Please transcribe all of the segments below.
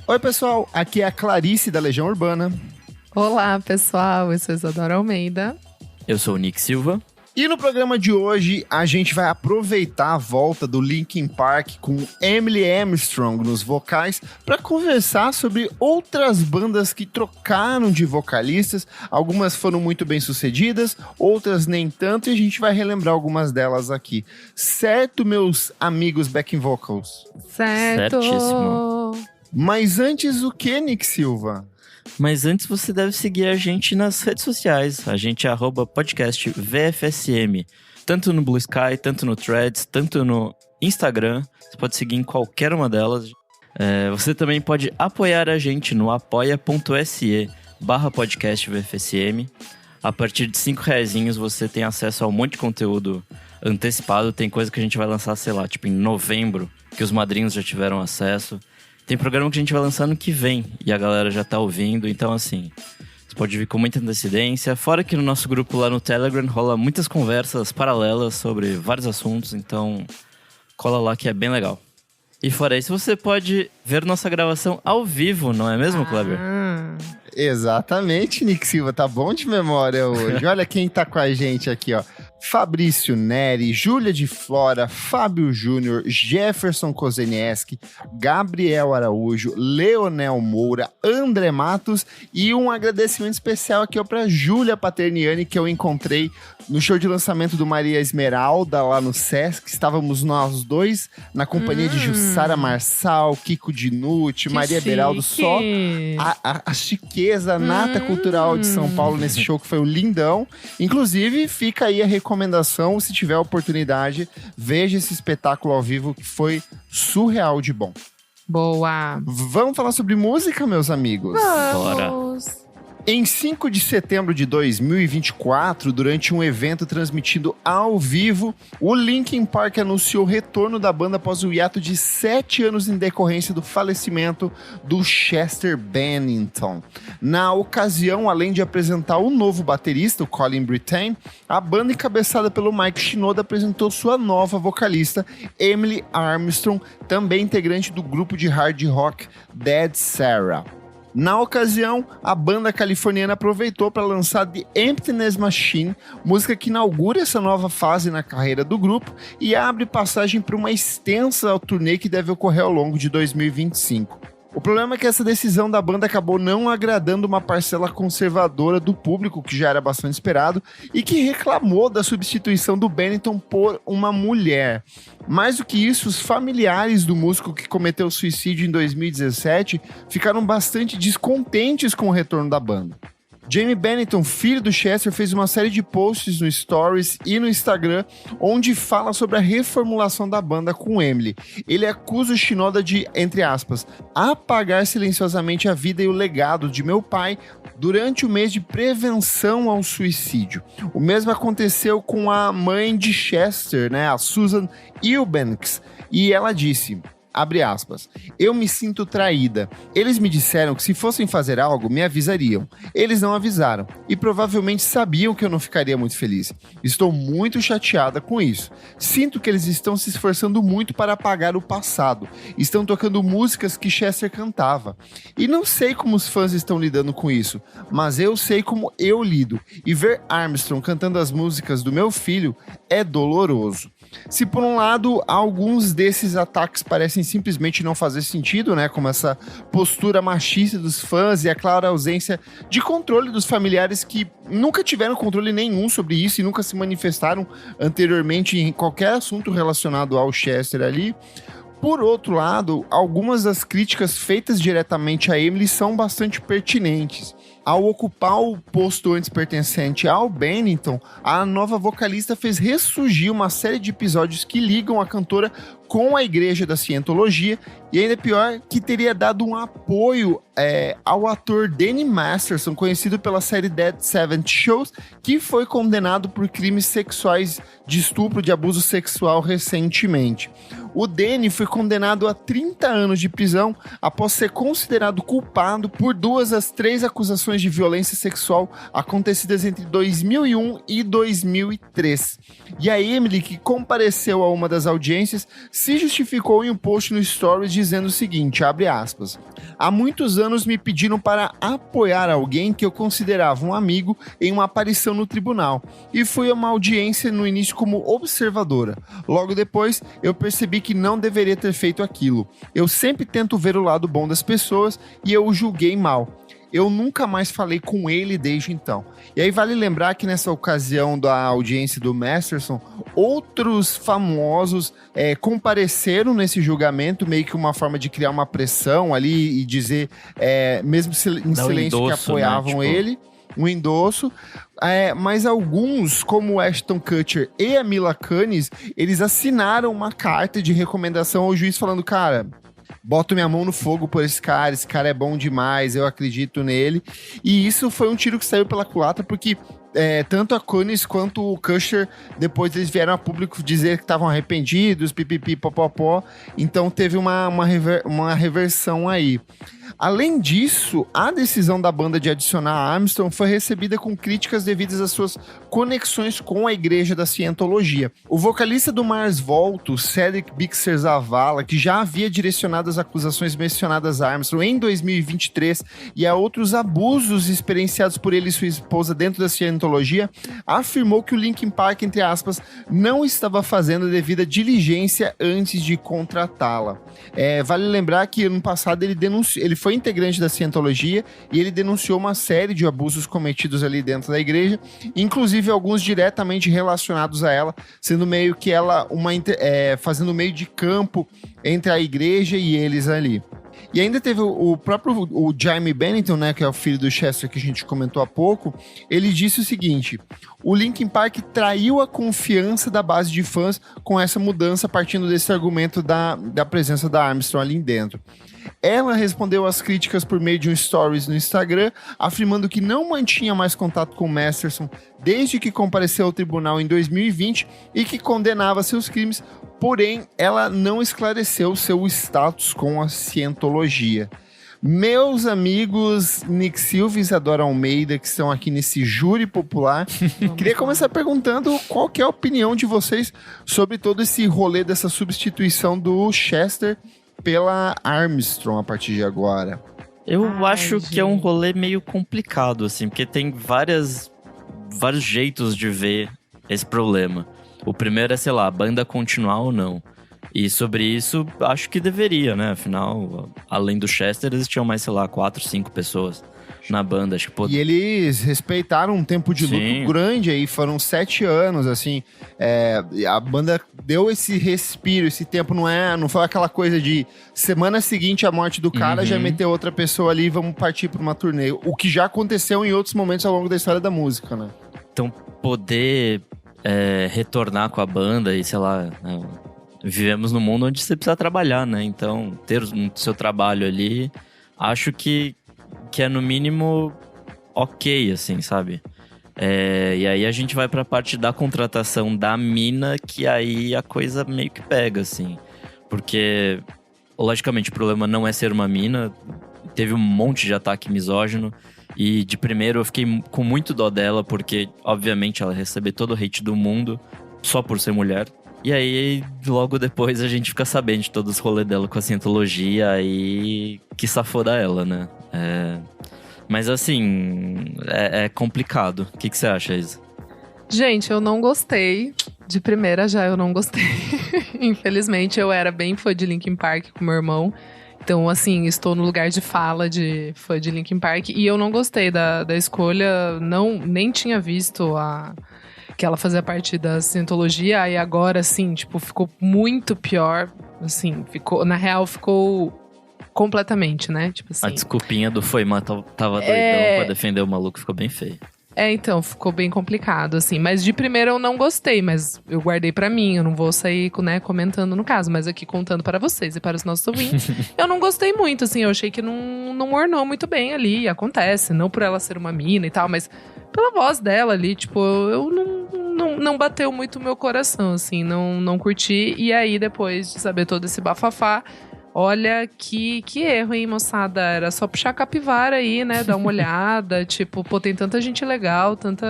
Oi, pessoal, aqui é a Clarice da Legião Urbana. Olá, pessoal, eu sou Isadora Almeida. Eu sou o Nick Silva. E no programa de hoje, a gente vai aproveitar a volta do Linkin Park com Emily Armstrong nos vocais para conversar sobre outras bandas que trocaram de vocalistas. Algumas foram muito bem sucedidas, outras nem tanto, e a gente vai relembrar algumas delas aqui. Certo, meus amigos backing vocals? Certo! Certíssimo. Mas antes o que, Nick Silva? Mas antes você deve seguir a gente nas redes sociais. A gente é @podcastvfsm. Tanto no Blue Sky, tanto no Threads, tanto no Instagram. Você pode seguir em qualquer uma delas. Você também pode apoiar a gente no apoia.se/podcastvfsm. A partir de R$5 você tem acesso a um monte de conteúdo antecipado. Tem coisa que a gente vai lançar, sei lá, tipo em novembro, que os madrinhos já tiveram acesso. Tem programa que a gente vai lançar no que vem e a galera já tá ouvindo, então assim, você pode vir com muita antecedência. Fora que no nosso grupo lá no Telegram rola muitas conversas paralelas sobre vários assuntos, então cola lá que é bem legal. E fora isso, você pode ver nossa gravação ao vivo, não é mesmo, Kleber? Exatamente, Nick Silva, tá bom de memória hoje. Olha quem tá com a gente aqui, ó. Fabrício Neri, Júlia de Flora, Fábio Júnior, Jefferson Kozenieski, Gabriel Araújo, Leonel Moura, André Matos e um agradecimento especial aqui para Júlia Paterniani, que eu encontrei no show de lançamento do Maria Esmeralda lá no Sesc. Estávamos nós dois na companhia de Jussara Marçal, Kiko Dinucci, Maria Beraldo, só a chiqueza, a nata cultural de São Paulo nesse show que foi um lindão. Inclusive, fica aí a recomendação, se tiver oportunidade, veja esse espetáculo ao vivo que foi surreal de bom. Boa! Vamos falar sobre música, meus amigos? Bora! Em 5 de setembro de 2024, durante um evento transmitido ao vivo, o Linkin Park anunciou o retorno da banda após o hiato de 7 anos em decorrência do falecimento do Chester Bennington. Na ocasião, além de apresentar o novo baterista, o Colin Brittain, a banda encabeçada pelo Mike Shinoda apresentou sua nova vocalista, Emily Armstrong, também integrante do grupo de hard rock Dead Sarah. Na ocasião, a banda californiana aproveitou para lançar The Emptiness Machine, música que inaugura essa nova fase na carreira do grupo e abre passagem para uma extensa turnê que deve ocorrer ao longo de 2025. O problema é que essa decisão da banda acabou não agradando uma parcela conservadora do público, que já era bastante esperado, e que reclamou da substituição do Bennington por uma mulher. Mais do que isso, os familiares do músico que cometeu suicídio em 2017 ficaram bastante descontentes com o retorno da banda. Jamie Bennington, filho do Chester, fez uma série de posts no Stories e no Instagram, onde fala sobre a reformulação da banda com Emily. Ele acusa o Shinoda de, entre aspas, apagar silenciosamente a vida e o legado de meu pai durante o mês de prevenção ao suicídio. O mesmo aconteceu com a mãe de Chester, né, a Susan Eubanks, e ela disse... Abre aspas. Eu me sinto traída. Eles me disseram que se fossem fazer algo, me avisariam. Eles não avisaram e provavelmente sabiam que eu não ficaria muito feliz. Estou muito chateada com isso. Sinto que eles estão se esforçando muito para apagar o passado. Estão tocando músicas que Chester cantava. E não sei como os fãs estão lidando com isso, mas eu sei como eu lido. E ver Armstrong cantando as músicas do meu filho é doloroso. Se por um lado, alguns desses ataques parecem simplesmente não fazer sentido, né? Como essa postura machista dos fãs e a clara ausência de controle dos familiares que nunca tiveram controle nenhum sobre isso e nunca se manifestaram anteriormente em qualquer assunto relacionado ao Chester ali. Por outro lado, algumas das críticas feitas diretamente a Emily são bastante pertinentes. Ao ocupar o posto antes pertencente ao Bennington, a nova vocalista fez ressurgir uma série de episódios que ligam a cantora com a Igreja da Cientologia, e ainda pior, que teria dado um apoio ao ator Danny Masterson, conhecido pela série Dead Seventh Shows, que foi condenado por crimes sexuais de estupro, de abuso sexual recentemente. O Danny foi condenado a 30 anos de prisão após ser considerado culpado por 2 das 3 acusações de violência sexual acontecidas entre 2001 e 2003. E a Emily, que compareceu a uma das audiências, se justificou em um post no Stories dizendo o seguinte, abre aspas, há muitos anos me pediram para apoiar alguém que eu considerava um amigo em uma aparição no tribunal, e fui a uma audiência no início como observadora. Logo depois, eu percebi que não deveria ter feito aquilo. Eu sempre tento ver o lado bom das pessoas e eu o julguei mal. Eu nunca mais falei com ele desde então. E aí vale lembrar que nessa ocasião da audiência do Masterson, outros famosos compareceram nesse julgamento, meio que uma forma de criar uma pressão ali e dizer, mesmo em silêncio, que apoiavam, né? Ele, um endosso. Mas alguns, como o Ashton Kutcher e a Mila Kunis, eles assinaram uma carta de recomendação ao juiz falando, cara, boto minha mão no fogo por esse cara é bom demais, eu acredito nele. E isso foi um tiro que saiu pela culatra, porque tanto a Kunis quanto o Kutcher, depois eles vieram a público dizer que estavam arrependidos, pipipi, popopó. Então teve uma reversão aí. Além disso, a decisão da banda de adicionar Armstrong foi recebida com críticas devidas às suas conexões com a igreja da Cientologia. O vocalista do Mars Volta, Cedric Bixler Zavala, que já havia direcionado as acusações mencionadas a Armstrong em 2023 e a outros abusos experienciados por ele e sua esposa dentro da Cientologia, afirmou que o Linkin Park, entre aspas, não estava fazendo a devida diligência antes de contratá-la. Vale lembrar que ano passado ele foi integrante da Cientologia e ele denunciou uma série de abusos cometidos ali dentro da igreja, inclusive alguns diretamente relacionados a ela, sendo meio que ela fazendo meio de campo entre a igreja e eles ali. E ainda teve o Jamie Bennington, né, que é o filho do Chester que a gente comentou há pouco, ele disse o seguinte: o Linkin Park traiu a confiança da base de fãs com essa mudança, partindo desse argumento da presença da Armstrong ali dentro. Ela respondeu às críticas por meio de um stories no Instagram, afirmando que não mantinha mais contato com Masterson desde que compareceu ao tribunal em 2020 e que condenava seus crimes, porém ela não esclareceu seu status com a Cientologia. Meus amigos Nick Silva e Isadora Almeida, que estão aqui nesse júri popular, queria começar perguntando qual que é a opinião de vocês sobre todo esse rolê dessa substituição do Chester pela Armstrong a partir de agora. Eu acho que é um rolê meio complicado, assim, porque tem vários jeitos de ver esse problema. O primeiro é, sei lá, a banda continuar ou não. E sobre isso, acho que deveria, né? Afinal, além do Chester, existiam mais, sei lá, 4, 5 pessoas na banda. Acho que E eles respeitaram um tempo de luto grande aí, foram 7 anos, assim. A banda deu esse respiro, esse tempo, não foi aquela coisa de semana seguinte à morte do cara, já meteu outra pessoa ali e vamos partir para uma turnê. O que já aconteceu em outros momentos ao longo da história da música, né? Então, poder retornar com a banda e, sei lá, vivemos num mundo onde você precisa trabalhar, né? Então, ter o seu trabalho ali, acho que é no mínimo ok, assim, sabe? E aí a gente vai pra parte da contratação da mina, que aí a coisa meio que pega, assim. Porque, logicamente, o problema não é ser uma mina. Teve um monte de ataque misógino. E de primeiro eu fiquei com muito dó dela, porque, obviamente, ela recebe todo o hate do mundo só por ser mulher. E aí, logo depois, a gente fica sabendo de todos os rolês dela com a Cientologia e que safoda ela, né? Mas assim, é complicado. O que você acha, Isa? Gente, eu não gostei. De primeira já eu não gostei. Infelizmente, eu era bem fã de Linkin Park com meu irmão. Então, assim, estou no lugar de fala de fã de Linkin Park. E eu não gostei da escolha. Nem tinha visto que ela fazia parte da Cientologia. E agora, assim, tipo, ficou muito pior. Assim, na real, ficou completamente, né? Tipo assim. A desculpinha do foi, mas tava doidão pra defender o maluco, ficou bem feio. Então, ficou bem complicado, assim. Mas de primeira eu não gostei, mas eu guardei pra mim. Eu não vou sair, né, comentando no caso, mas aqui contando para vocês e para os nossos ouvintes. Eu não gostei muito, assim. Eu achei que não ornou muito bem ali. Acontece, não por ela ser uma mina e tal, mas pela voz dela ali, tipo, eu não bateu muito o meu coração, assim. Não curti. E aí, depois de saber todo esse bafafá, Olha que erro, hein, moçada? Era só puxar a capivara aí, né? Dar uma olhada. Tipo, pô, tem tanta gente legal, tanta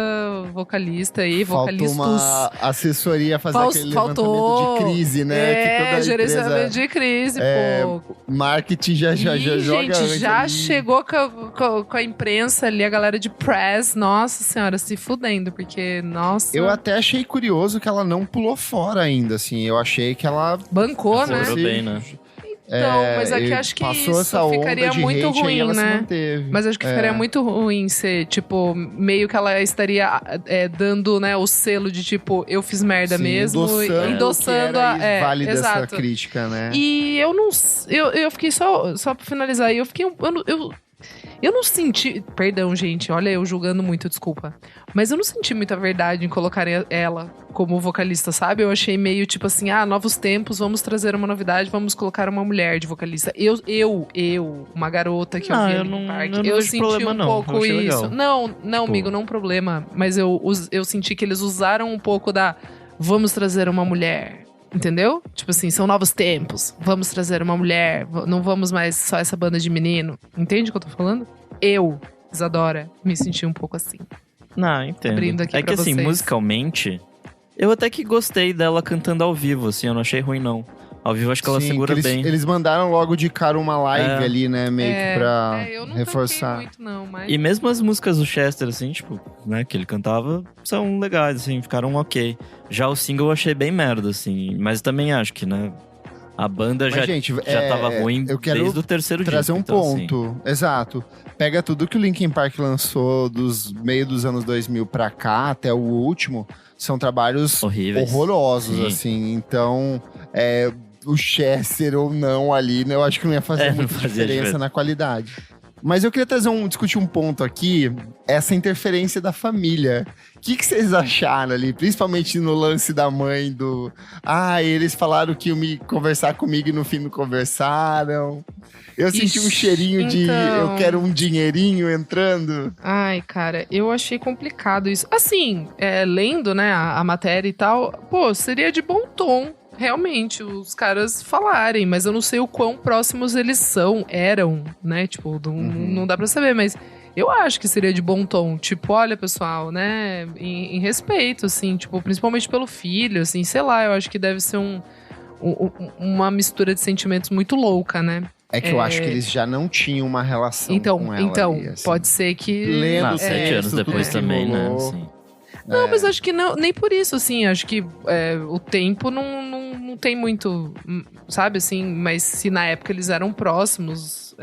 vocalista aí, vocalistas. Faltou uma assessoria fazer aquele levantamento de crise, né? É, que toda gerenciamento de crise, pô. Marketing já joga gente, já ali. chegou com a imprensa ali, a galera de press. Nossa senhora, se fudendo, porque, nossa... Eu até achei curioso que ela não pulou fora ainda, assim. Eu achei que ela... Bancou, né? Foram bem, né? Então, mas aqui acho que passou essa onda ficaria de muito hate, aí ruim, ela se né? manteve. Mas acho que ficaria muito ruim ser, tipo, meio que ela estaria dando, né, o selo de, tipo, eu fiz merda Sim, mesmo. endossando que era válida essa exato. crítica, né? E eu não... Eu fiquei só pra finalizar aí, eu não senti... Perdão, gente, olha eu julgando muito, desculpa. Mas eu não senti muita verdade em colocarem ela como vocalista, sabe? Eu achei meio tipo assim, novos tempos, vamos trazer uma novidade, vamos colocar uma mulher de vocalista. Eu uma garota que ouvia Linkin Park, eu senti um pouco isso. Legal. Não, amigo, não é um problema. Mas eu senti que eles usaram um pouco da vamos trazer uma mulher. Entendeu? Tipo assim, são novos tempos. Vamos trazer uma mulher. Não vamos mais só essa banda de menino. Entende o que eu tô falando? Eu, Isadora, me senti um pouco assim. Não, entendo. Abrindo aqui é pra que assim, vocês. musicalmente, eu até que gostei dela cantando ao vivo, assim, eu não achei ruim, não. Ao vivo acho que ela segura bem. Eles mandaram logo de cara uma live ali, né? Meio que pra eu não reforçar. muito, não, mas... E mesmo as músicas do Chester, assim, tipo, né, que ele cantava, são legais, assim, ficaram ok. Já o single eu achei bem merda, assim, mas também acho que, né, a banda já tava ruim eu quero desde o terceiro disco. trazer um então, ponto, exato. Pega tudo que o Linkin Park lançou dos meio dos anos 2000 pra cá, até o último, são trabalhos horríveis, horrorosos, sim. assim. Então, o Chester ou não ali, né, eu acho que não ia fazer muita diferença na qualidade. Mas eu queria discutir um ponto aqui, essa interferência da família. O que vocês acharam ali? Principalmente no lance da mãe do... eles falaram que iam conversar comigo e no fim não conversaram. Eu senti um cheirinho de eu quero um dinheirinho entrando. Ai, cara, eu achei complicado isso. Assim, lendo, né, a matéria e tal, pô, seria de bom tom. Realmente, os caras falarem, mas eu não sei o quão próximos eles eram, né? Tipo, não dá pra saber, mas eu acho que seria de bom tom. Tipo, olha, pessoal, né? Em respeito, assim, tipo, principalmente pelo filho, assim, sei lá, eu acho que deve ser uma mistura de sentimentos muito louca, né? É que eu acho que eles já não tinham uma relação com ela. Então, ali, assim. pode ser que... Lendo 7 anos depois também, né? Assim. Não, mas acho que não, nem por isso, assim. Acho que o tempo não tem muito, sabe, assim. Mas se na época eles eram próximos...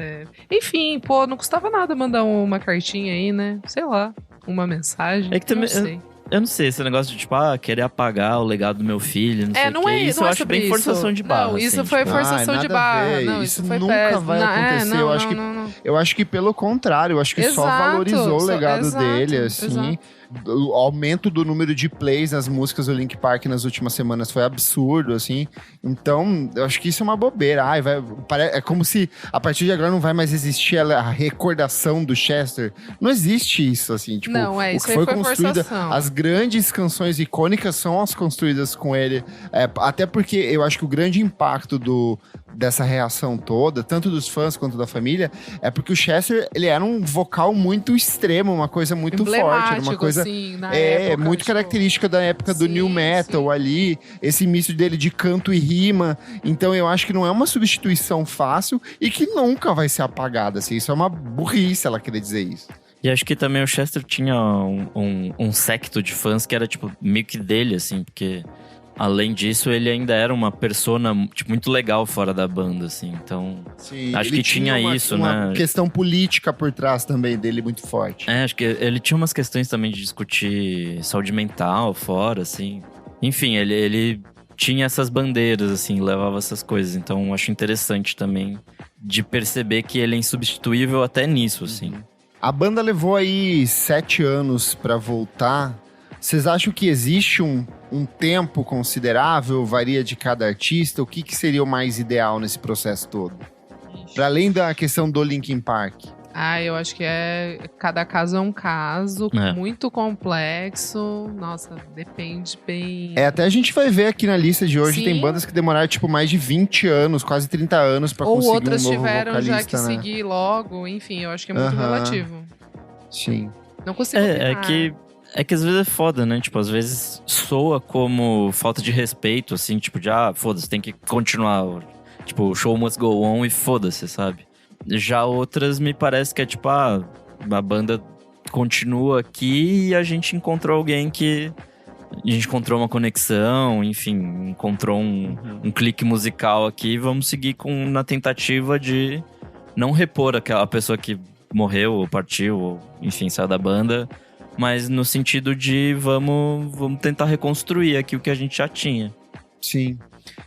Enfim, pô, não custava nada mandar uma cartinha aí, né? Sei lá, uma mensagem. É que também... Não sei. Eu não sei, esse negócio de, tipo, querer apagar o legado do meu filho, não sei o quê. Isso eu acho bem forçação de barra. Não, isso assim, foi tipo, forçação de barra. Não, isso foi nunca péssimo. vai acontecer. Eu acho que pelo contrário, eu acho que só valorizou o legado dele, assim. Exato. O aumento do número de plays nas músicas do Linkin Park nas últimas semanas foi absurdo, assim. Então, eu acho que isso é uma bobeira. É como se a partir de agora não vai mais existir a recordação do Chester. Não existe isso, assim. Tipo, não, o isso que foi construído, as grandes canções icônicas são as construídas com ele. Até porque eu acho que o grande impacto dessa reação toda, tanto dos fãs quanto da família, é porque o Chester, ele era um vocal muito extremo, uma coisa muito forte, era uma coisa assim, na época, muito característica da época do New Metal ali, esse misto dele de canto e rima. Então eu acho que não é uma substituição fácil e que nunca vai ser apagada, assim. Isso é uma burrice ela querer dizer isso. E acho que também o Chester tinha um secto de fãs que era, tipo, meio que dele, assim, porque... Além disso, ele ainda era uma persona, tipo, muito legal fora da banda, assim. Então, sim, acho que tinha isso, uma né? questão política por trás também dele muito forte. Acho que ele tinha umas questões também de discutir saúde mental fora, assim. Enfim, ele tinha essas bandeiras, assim, levava essas coisas. Então, acho interessante também de perceber que ele é insubstituível até nisso, assim. A banda levou aí 7 anos pra voltar. Vocês acham que existe um tempo considerável? Varia de cada artista? O que seria o mais ideal nesse processo todo? Para além da questão do Linkin Park. Eu acho que cada caso é um caso muito complexo. Nossa, depende bem. Até a gente vai ver aqui na lista de hoje, Sim. tem bandas que demoraram, tipo, mais de 20 anos, quase 30 anos pra Ou conseguir um outras novo tiveram vocalista, já que né? seguir logo. Enfim, eu acho que é muito relativo. Sim. Não consigo opinar. É que às vezes é foda, né? Tipo, às vezes soa como falta de respeito, assim, tipo, de foda-se, tem que continuar. Tipo, o show must go on e foda-se, sabe? Já outras me parece que é tipo, a banda continua aqui e a gente encontrou alguém que... A gente encontrou uma conexão, enfim, encontrou um clique musical aqui. Vamos seguir na tentativa de não repor aquela pessoa que morreu ou partiu, ou, enfim, saiu da banda. Mas no sentido de vamos tentar reconstruir aqui o que a gente já tinha. Sim.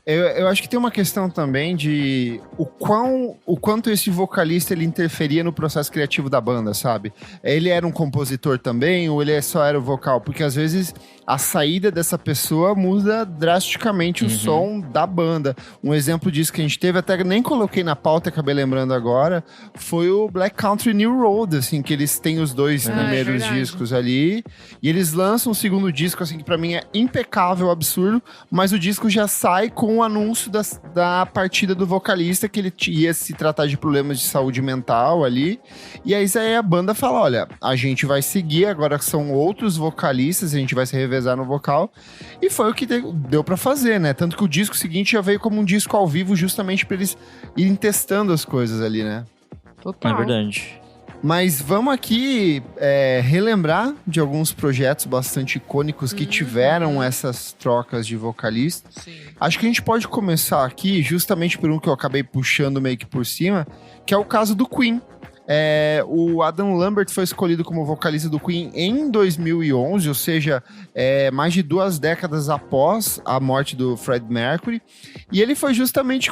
Eu acho que tem uma questão também de o quanto esse vocalista ele interferia no processo criativo da banda, sabe? Ele era um compositor também ou ele só era o vocal? Porque às vezes a saída dessa pessoa muda drasticamente o som da banda. Um exemplo disso que a gente teve, até nem coloquei na pauta, acabei lembrando agora, foi o Black Country New Road, assim, que eles têm os dois primeiros discos ali, e eles lançam o segundo disco, assim, que pra mim é impecável, absurdo, mas o disco já sai com o anúncio da partida do vocalista, que ele ia se tratar de problemas de saúde mental ali, e aí a banda fala, olha, a gente vai seguir, agora são outros vocalistas, a gente vai se revezar no vocal, e foi o que deu pra fazer, né? Tanto que o disco seguinte já veio como um disco ao vivo, justamente pra eles irem testando as coisas ali, né? Total. É verdade. Mas vamos aqui relembrar de alguns projetos bastante icônicos que tiveram essas trocas de vocalista. Sim. Acho que a gente pode começar aqui justamente por um que eu acabei puxando meio que por cima, que é o caso do Queen. O Adam Lambert foi escolhido como vocalista do Queen em 2011, ou seja, mais de 2 décadas após a morte do Fred Mercury, e ele foi justamente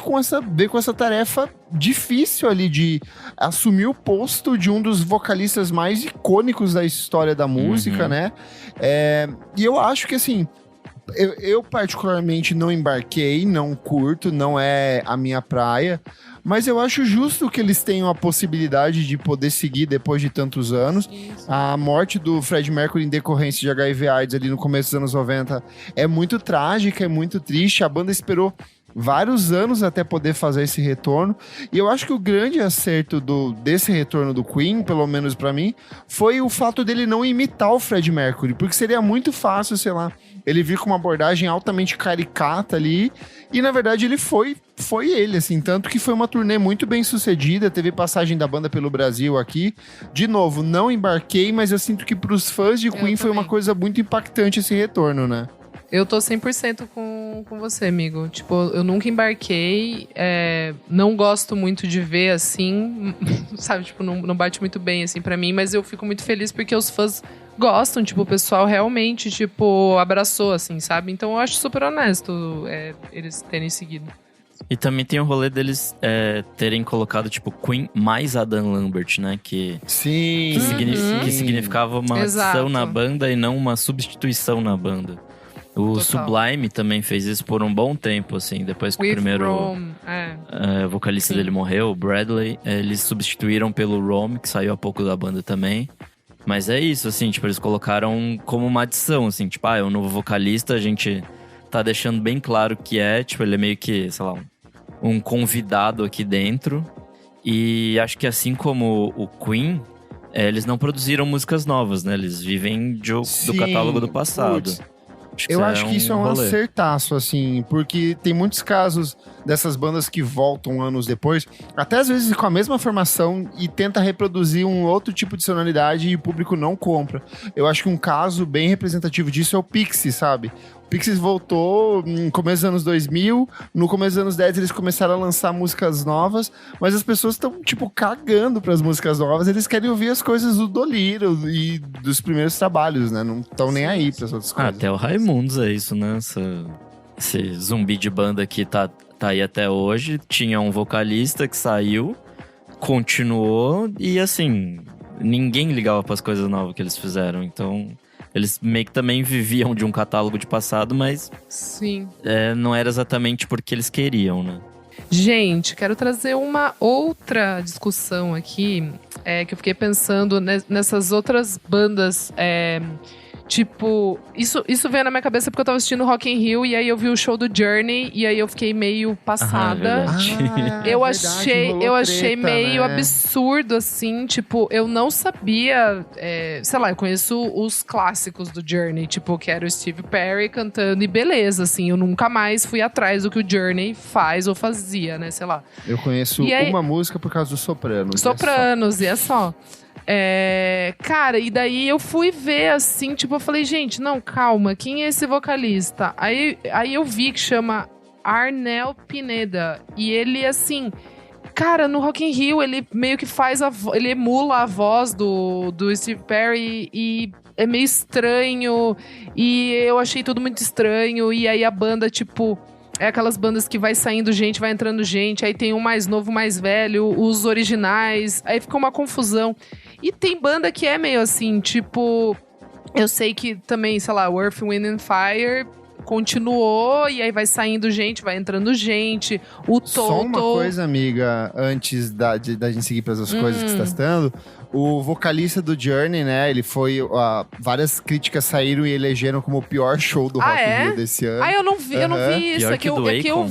veio com essa tarefa difícil ali de assumir o posto de um dos vocalistas mais icônicos da história da música, né? E eu acho que assim, eu particularmente não embarquei, não curto, não é a minha praia, mas eu acho justo que eles tenham a possibilidade de poder seguir depois de tantos anos. A morte do Fred Mercury em decorrência de HIV/AIDS ali no começo dos anos 90 é muito trágica, é muito triste. A banda esperou vários anos até poder fazer esse retorno. E eu acho que o grande acerto desse retorno do Queen, pelo menos pra mim, foi o fato dele não imitar o Fred Mercury, porque seria muito fácil, sei lá, ele vir com uma abordagem altamente caricata ali, e na verdade ele foi ele, assim, tanto que foi uma turnê muito bem sucedida, teve passagem da banda pelo Brasil aqui. De novo, não embarquei, mas eu sinto que pros fãs de Queen foi uma coisa muito impactante esse retorno, né? Eu tô 100% com você, amigo. Tipo, eu nunca embarquei, não gosto muito de ver, assim, sabe? Tipo, não bate muito bem, assim, pra mim, mas eu fico muito feliz porque os fãs gostam, tipo, o pessoal realmente, tipo, abraçou, assim, sabe? Então eu acho super honesto eles terem seguido. E também tem o rolê deles terem colocado, tipo, Queen mais Adam Lambert, né? Que significava uma adição na banda e não uma substituição na banda. O Sublime também fez isso por um bom tempo, assim. Depois que o primeiro vocalista dele morreu, o Bradley, eles substituíram pelo Rome, que saiu há pouco da banda também. Mas é isso, assim, tipo, eles colocaram como uma adição, assim. Tipo, é um novo vocalista, a gente tá deixando bem claro que tipo, ele é meio que, sei lá, um convidado aqui dentro. E acho que assim como o Queen, eles não produziram músicas novas, né? Eles vivem do catálogo do passado. Putz. Eu acho que isso é um acertaço, assim, porque tem muitos casos dessas bandas que voltam anos depois, até às vezes com a mesma formação e tenta reproduzir um outro tipo de sonoridade e o público não compra. Eu acho que um caso bem representativo disso é o Pixies, sabe? O Pixies voltou no começo dos anos 2000, no começo dos anos 10 eles começaram a lançar músicas novas, mas as pessoas estão, tipo, cagando pras músicas novas, eles querem ouvir as coisas do Dolittle e dos primeiros trabalhos, né? Não estão nem aí pras outras coisas. Até o Raimundos é isso, né? Esse zumbi de banda que tá aí até hoje, tinha um vocalista que saiu, continuou e, assim, ninguém ligava pras coisas novas que eles fizeram, então... Eles meio que também viviam de um catálogo de passado, mas sim, não era exatamente porque eles queriam, né? Gente, quero trazer uma outra discussão aqui, que eu fiquei pensando nessas outras bandas. Tipo, isso veio na minha cabeça porque eu tava assistindo Rock in Rio e aí eu vi o show do Journey e aí eu fiquei meio passada. Eu achei meio absurdo, assim, tipo, eu não sabia, sei lá, eu conheço os clássicos do Journey, tipo, que era o Steve Perry cantando e beleza, assim, eu nunca mais fui atrás do que o Journey faz ou fazia, né, sei lá. Eu conheço uma música por causa do Sopranos. Sopranos, e é só. Cara, e daí eu fui ver, assim, tipo, eu falei, gente, não, calma, quem é esse vocalista? Aí eu vi que chama Arnel Pineda, e ele, assim, cara, no Rock in Rio, ele meio que ele emula a voz do Steve Perry e é meio estranho, e eu achei tudo muito estranho, e aí a banda, tipo... É aquelas bandas que vai saindo gente, vai entrando gente, aí tem um mais novo, mais velho, os originais, aí fica uma confusão. E tem banda que é meio assim, tipo... Eu sei que também, sei lá, o Earth, Wind and Fire continuou, e aí vai saindo gente, vai entrando gente, o Toto... Só uma coisa, amiga, antes da gente seguir para as coisas que você está citando... O vocalista do Journey, né? Ele foi... várias críticas saíram e elegeram como o pior show do Rock in Rio desse ano. Eu não vi isso. Pior que o do Akon?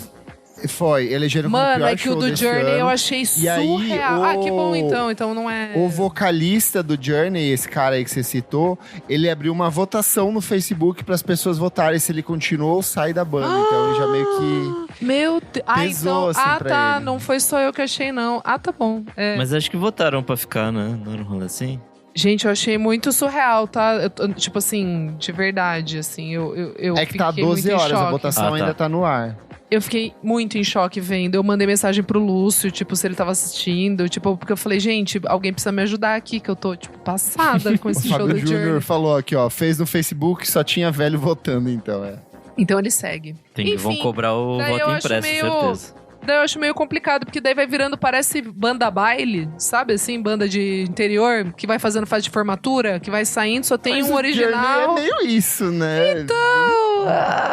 Foi, elegeram como o pior show desse ano. Mano, é que o do Journey eu achei surreal. Aí, que bom então não é... O vocalista do Journey, esse cara aí que você citou, ele abriu uma votação no Facebook para as pessoas votarem se ele continuou ou sai da banda. Então ele já meio que... Meu Deus. Pesou, assim, pra ele. Não foi só eu que achei, não. Tá bom. Mas acho que votaram pra ficar, né? Não era um rolê assim? Gente, eu achei muito surreal, tá? Tipo assim, de verdade, assim, eu que tá 12 horas, a votação ainda tá no ar. Eu fiquei muito em choque vendo. Eu mandei mensagem pro Lúcio, tipo, se ele tava assistindo. Tipo, porque eu falei, gente, alguém precisa me ajudar aqui, que eu tô, tipo, passada com esse show do Journey. O Fábio Júnior falou aqui, ó, fez no Facebook, só tinha velho votando, então, Então ele segue. Enfim, vão cobrar o voto impresso, certeza. Daí eu acho meio complicado, porque daí vai virando, parece banda baile, sabe assim? Banda de interior, que vai fazendo fase de formatura, que vai saindo, só tem um original. É meio isso, né? Então...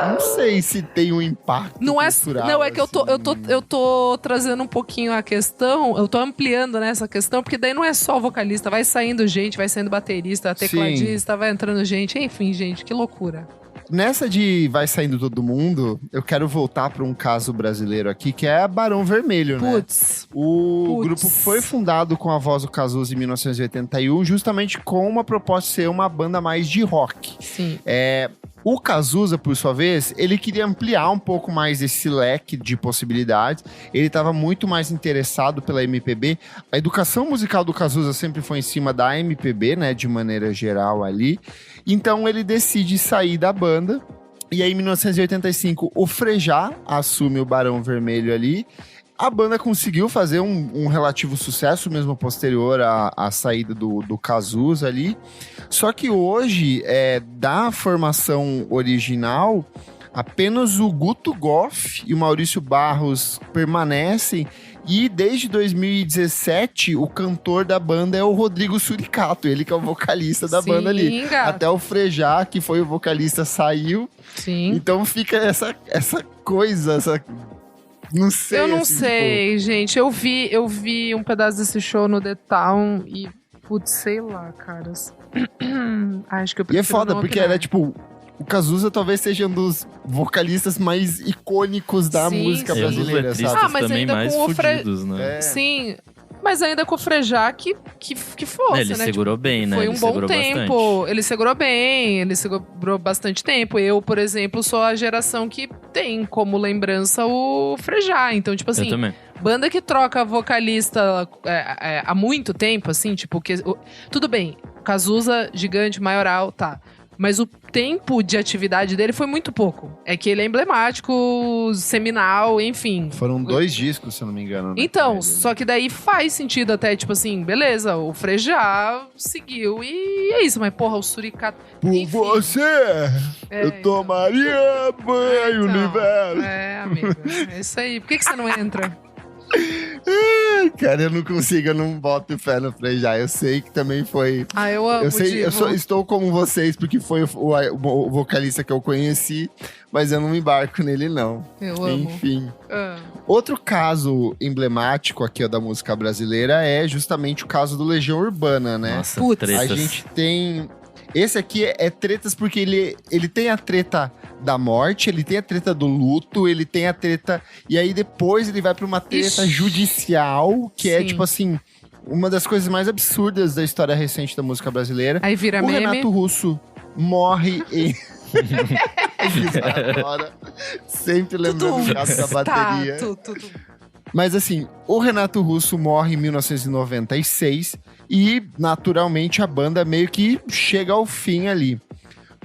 Não sei se tem um impacto cultural. Não, é que eu tô trazendo um pouquinho a questão, eu tô ampliando nessa questão, porque daí não é só o vocalista, vai saindo gente, vai saindo baterista, tecladista, vai entrando gente, enfim, gente, que loucura. Nessa de vai saindo todo mundo, eu quero voltar para um caso brasileiro aqui, que é a Barão Vermelho, né? O grupo foi fundado com a voz do Cazuza em 1981, justamente com uma proposta de ser uma banda mais de rock. Sim. O Cazuza, por sua vez, ele queria ampliar um pouco mais esse leque de possibilidades. Ele estava muito mais interessado pela MPB. A educação musical do Cazuza sempre foi em cima da MPB, né, de maneira geral ali. Então ele decide sair da banda. E aí, em 1985, o Frejá assume o Barão Vermelho ali. A banda conseguiu fazer um relativo sucesso, mesmo posterior à saída do Cazuza ali. Só que hoje, da formação original, apenas o Guto Goff e o Maurício Barros permanecem. E desde 2017, o cantor da banda é o Rodrigo Suricato, ele que é o vocalista da banda ali. Gato. Até o Frejá, que foi o vocalista, saiu. Sim. Então fica essa coisa, Não sei. Eu não assim, sei, gente. Eu vi um pedaço desse show no The Town e, putz, sei lá, caras. Acho que eu prefiro. E é foda, não porque opinar. era tipo. O Cazuza talvez seja um dos vocalistas mais icônicos da música brasileira, sabe? Mas também ainda mais com o fudidos, né? Sim. Mas ainda com o Frejá que fosse, Ele né? segurou bem, né? Foi Ele um bom segurou tempo. bastante. Ele segurou bem, ele segurou bastante tempo. Eu, por exemplo, sou a geração que tem como lembrança o Frejá. Então, tipo assim, Eu também. banda que troca vocalista há muito tempo, assim, tipo, tudo bem, Cazuza, gigante, maioral, tá. Mas o tempo de atividade dele foi muito pouco. É que ele é emblemático, seminal, enfim. Foram 2 discos, se eu não me engano. Né? Então, só que daí faz sentido até, tipo assim, beleza, o Frejá seguiu e é isso. Mas, porra, o Suricato... Por enfim. você, eu tomaria banho no inverno. Amigo, é isso aí. Por que você não entra? Ai, cara, eu não consigo, eu não boto fé no Frejá. Eu sei que também foi... Eu amo Eu sei, Divo. estou como vocês, porque foi o vocalista que eu conheci, mas eu não me embarco nele, não. Eu amo. Enfim. Outro caso emblemático aqui ó, da música brasileira é justamente o caso do Legião Urbana, né? Nossa, Putz. tretas. A gente tem... Esse aqui é tretas porque ele tem a treta da morte, ele tem a treta do luto, ele tem a treta... E aí depois ele vai pra uma treta judicial, que é Sim. tipo assim... Uma das coisas mais absurdas da história recente da música brasileira. Aí vira O meme. Renato Russo morre em... Agora, sempre lembrando o caso da bateria. Mas assim, o Renato Russo morre em 1996 e, naturalmente, a banda meio que chega ao fim ali.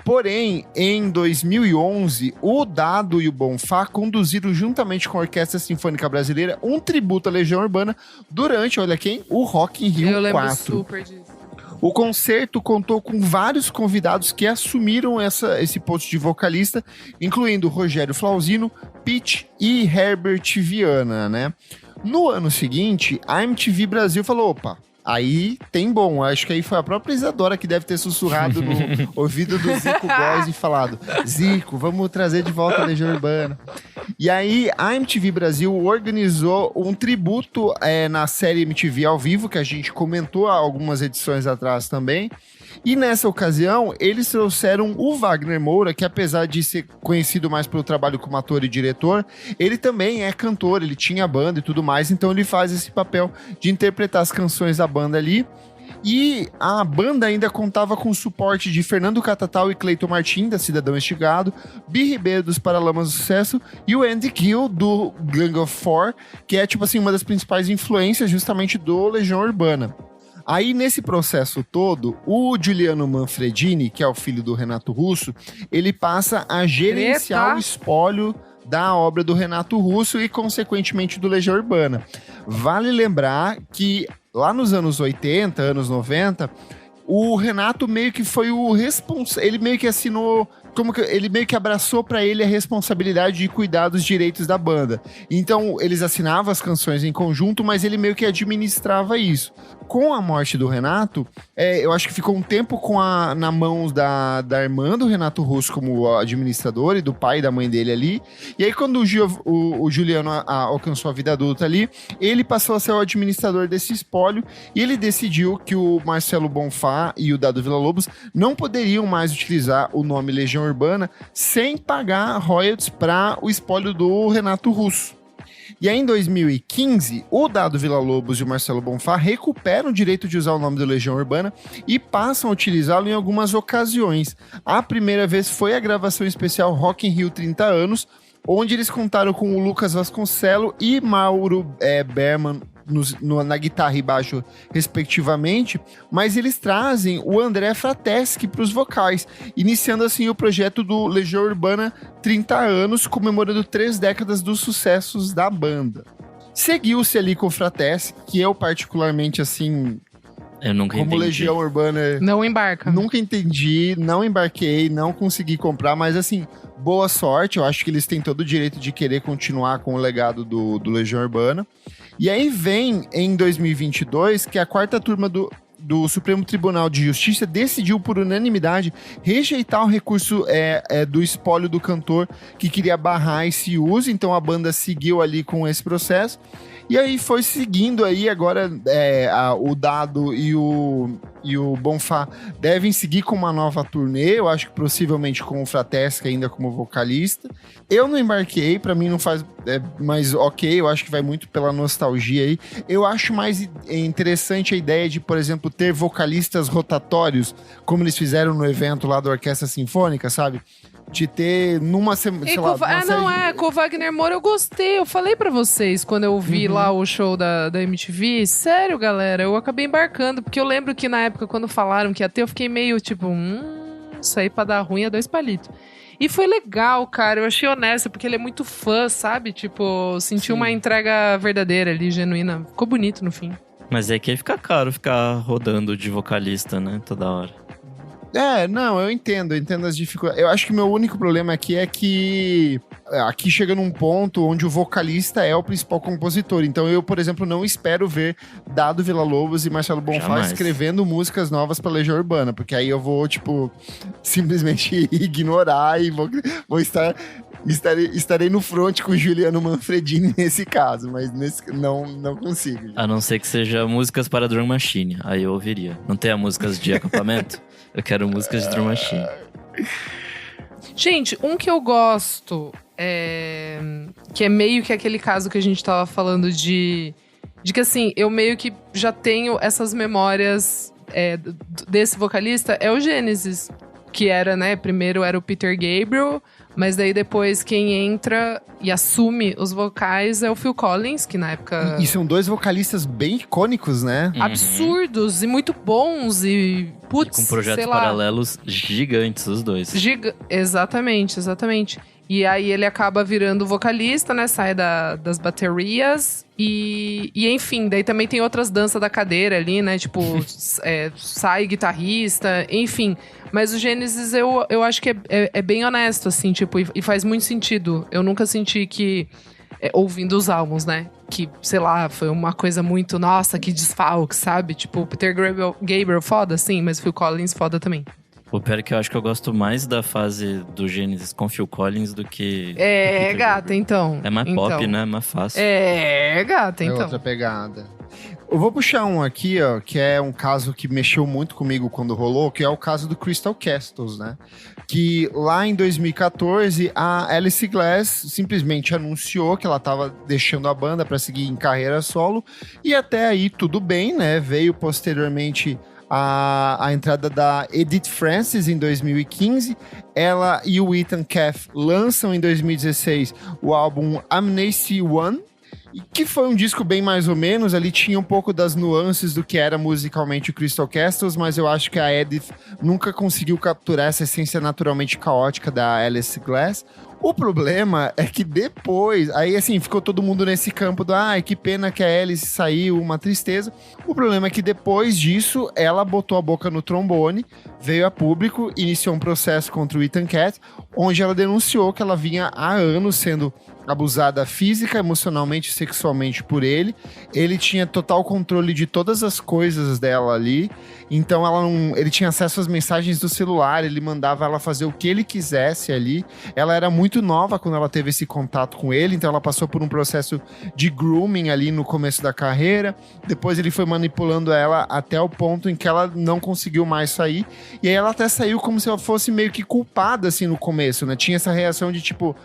Porém, em 2011, o Dado e o Bonfá conduziram juntamente com a Orquestra Sinfônica Brasileira um tributo à Legião Urbana durante, olha quem? O Rock in Rio Eu lembro 4. super disso. O concerto contou com vários convidados que assumiram esse posto de vocalista, incluindo Rogério Flauzino, Pitty e Herbert Viana, né? No ano seguinte, a MTV Brasil falou, opa, aí tem bom. Acho que aí foi a própria Isadora que deve ter sussurrado no ouvido do Zico Góes e falado, Zico, vamos trazer de volta a Legião Urbana. E aí, a MTV Brasil organizou um tributo na série MTV ao vivo, que a gente comentou há algumas edições atrás também. E nessa ocasião, eles trouxeram o Wagner Moura, que apesar de ser conhecido mais pelo trabalho como ator e diretor, ele também é cantor, ele tinha banda e tudo mais, então ele faz esse papel de interpretar as canções da banda ali. E a banda ainda contava com o suporte de Fernando Catatal e Cleiton Martim, da Cidadão Estigado, Bi Ribeiro dos Paralamas do Sucesso e o Andy Gill, do Gang of Four, que é, tipo assim, uma das principais influências justamente do Legião Urbana. Aí, nesse processo todo, o Giuliano Manfredini, que é o filho do Renato Russo, ele passa a gerenciar o espólio da obra do Renato Russo e, consequentemente, do Legião Urbana. Vale lembrar que lá nos anos 80, anos 90, o Renato meio que foi o responsável, ele meio que assinou, ele meio que abraçou pra ele a responsabilidade de cuidar dos direitos da banda. Então, eles assinavam as canções em conjunto, mas ele meio que administrava isso. Com a morte do Renato, eu acho que ficou um tempo na mão da irmã do Renato Russo como administrador e do pai e da mãe dele ali. E aí, quando o Giuliano alcançou a vida adulta ali, ele passou a ser o administrador desse espólio e ele decidiu que o Marcelo Bonfá e o Dado Villa-Lobos não poderiam mais utilizar o nome Legião Urbana sem pagar royalties para o espólio do Renato Russo. E aí, em 2015, o Dado Villa-Lobos e o Marcelo Bonfá recuperam o direito de usar o nome do Legião Urbana e passam a utilizá-lo em algumas ocasiões. A primeira vez foi a gravação especial Rock in Rio 30 anos, onde eles contaram com o Lucas Vasconcelos e Mauro Berman na guitarra e baixo, respectivamente, mas eles trazem o André Frateschi para os vocais, iniciando assim o projeto do Legião Urbana 30 anos, comemorando 3 décadas dos sucessos da banda. Seguiu-se ali com o Frateschi, que eu particularmente, assim, eu nunca como entendi. Legião Urbana... Não embarca. Nunca entendi, não embarquei, não consegui comprar, mas assim, boa sorte, eu acho que eles têm todo o direito de querer continuar com o legado do Legião Urbana. E aí vem, em 2022, que a 4ª turma do Supremo Tribunal de Justiça decidiu por unanimidade rejeitar o recurso do espólio do cantor que queria barrar esse uso, então a banda seguiu ali com esse processo. E aí foi seguindo aí, agora o Dado e o Bonfá devem seguir com uma nova turnê, eu acho que possivelmente com o Frateschi ainda como vocalista. Eu não embarquei, pra mim não faz, mas ok, eu acho que vai muito pela nostalgia aí. Eu acho mais interessante a ideia de, por exemplo, ter vocalistas rotatórios, como eles fizeram no evento lá da Orquestra Sinfônica, sabe? De ter numa semana, sei lá... com o Wagner Moura eu gostei. Eu falei pra vocês quando eu vi lá o show da MTV. Sério, galera, eu acabei embarcando. Porque eu lembro que na época, quando falaram que ia ter, eu fiquei meio tipo... isso aí pra dar ruim é 2 palitos. E foi legal, cara. Eu achei honesto, porque ele é muito fã, sabe? Tipo, senti uma entrega verdadeira ali, genuína. Ficou bonito no fim. Mas é que aí fica caro ficar rodando de vocalista, né? Toda hora. Não, eu entendo as dificuldades. Eu acho que o meu único problema aqui é que aqui chega num ponto onde o vocalista é o principal compositor. Então eu, por exemplo, não espero ver Dado Villa-Lobos e Marcelo Bonfá Jamais. escrevendo músicas novas pra Legião Urbana, porque aí eu vou, tipo, simplesmente ignorar e estarei no front com o Juliano Manfredini nesse caso, mas não consigo. A não ser que seja músicas para Drum Machine. Aí eu ouviria. Não tem músicas de acampamento? Eu quero músicas de Drum Machine. Gente, um que eu gosto, que é meio que aquele caso que a gente tava falando de que assim, eu meio que já tenho essas memórias desse vocalista, é o Genesis. Que era, né, primeiro era o Peter Gabriel, mas daí depois quem entra e assume os vocais é o Phil Collins, que na época... E são dois vocalistas bem icônicos, né? Absurdos e muito bons e... Putz, com projetos sei lá, paralelos gigantes, os dois. Exatamente. E aí ele acaba virando vocalista, né? Sai das baterias e enfim, daí também tem outras danças da cadeira ali, né? Tipo, sai guitarrista, enfim. Mas o Genesis eu acho que é bem honesto, assim, tipo, e faz muito sentido. Eu nunca senti que, ouvindo os álbuns, né? Que, sei lá, foi uma coisa muito, nossa, que desfalque, sabe? Tipo, Peter Gabriel foda, sim, mas Phil Collins foda também. O pior é que eu acho que eu gosto mais da fase do Genesis com Phil Collins do que... Gata, então. É mais pop, né? Mais fácil. Gata, então. É outra pegada. Eu vou puxar um aqui, ó, que é um caso que mexeu muito comigo quando rolou, que é o caso do Crystal Castles, né? Que lá em 2014, a Alice Glass simplesmente anunciou que ela estava deixando a banda para seguir em carreira solo, e até aí tudo bem, né? Veio posteriormente a entrada da Edith Francis em 2015. Ela e o Ethan Cath lançam em 2016 o álbum Amnesty One, que foi um disco bem mais ou menos, ali tinha um pouco das nuances do que era musicalmente o Crystal Castles, mas eu acho que a Edith nunca conseguiu capturar essa essência naturalmente caótica da Alice Glass. O problema é que depois, aí assim, ficou todo mundo nesse campo do que pena que a Alice saiu, uma tristeza. O problema é que depois disso, ela botou a boca no trombone, veio a público, iniciou um processo contra o Ethan Cath, onde ela denunciou que ela vinha há anos sendo abusada física, emocionalmente e sexualmente por ele. Ele tinha total controle de todas as coisas dela ali, então ele tinha acesso às mensagens do celular, ele mandava ela fazer o que ele quisesse ali. Ela era muito nova quando ela teve esse contato com ele, então ela passou por um processo de grooming ali no começo da carreira. Depois ele foi manipulando ela até o ponto em que ela não conseguiu mais sair, e aí ela até saiu como se ela fosse meio que culpada assim no começo, né? Tinha essa reação de tipo,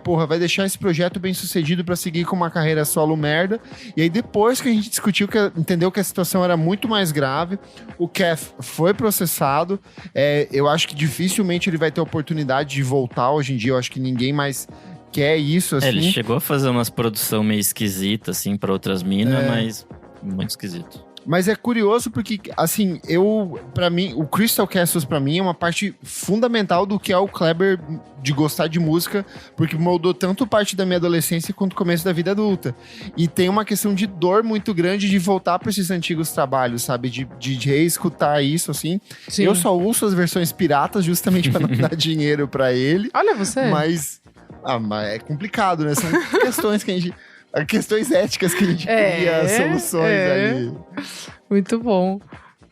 porra, vai deixar esse projeto bem sucedido pra seguir com uma carreira solo merda. E aí depois que a gente discutiu, entendeu que a situação era muito mais grave, o Cath foi processado. Eu acho que dificilmente ele vai ter oportunidade de voltar hoje em dia. Eu acho que ninguém mais quer isso, assim. Ele chegou a fazer umas produção meio esquisita, assim, pra outras minas, mas muito esquisito. Mas é curioso porque, assim, pra mim, o Crystal Castles pra mim é uma parte fundamental do que é o Kleber de gostar de música, porque moldou tanto parte da minha adolescência quanto o começo da vida adulta. E tem uma questão de dor muito grande de voltar pra esses antigos trabalhos, sabe? De reescutar isso, assim. Sim. Eu só ouço as versões piratas justamente pra não dar dinheiro pra ele. Olha você! Mas é complicado, né? São questões que a gente... Questões éticas que a gente cria soluções ali. Muito bom.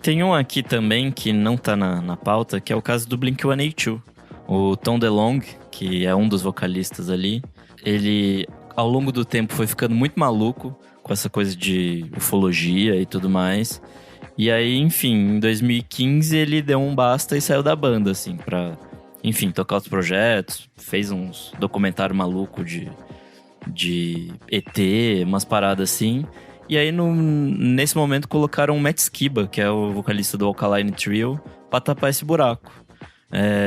Tem um aqui também que não tá na pauta, que é o caso do Blink-182. O Tom DeLonge, que é um dos vocalistas ali, ele, ao longo do tempo, foi ficando muito maluco com essa coisa de ufologia e tudo mais. E aí, enfim, em 2015 ele deu um basta e saiu da banda, assim, pra, enfim, tocar os projetos. Fez uns documentário maluco de ET, umas paradas assim. E aí, nesse momento, colocaram o Matt Skiba, que é o vocalista do Alkaline Trio, pra tapar esse buraco.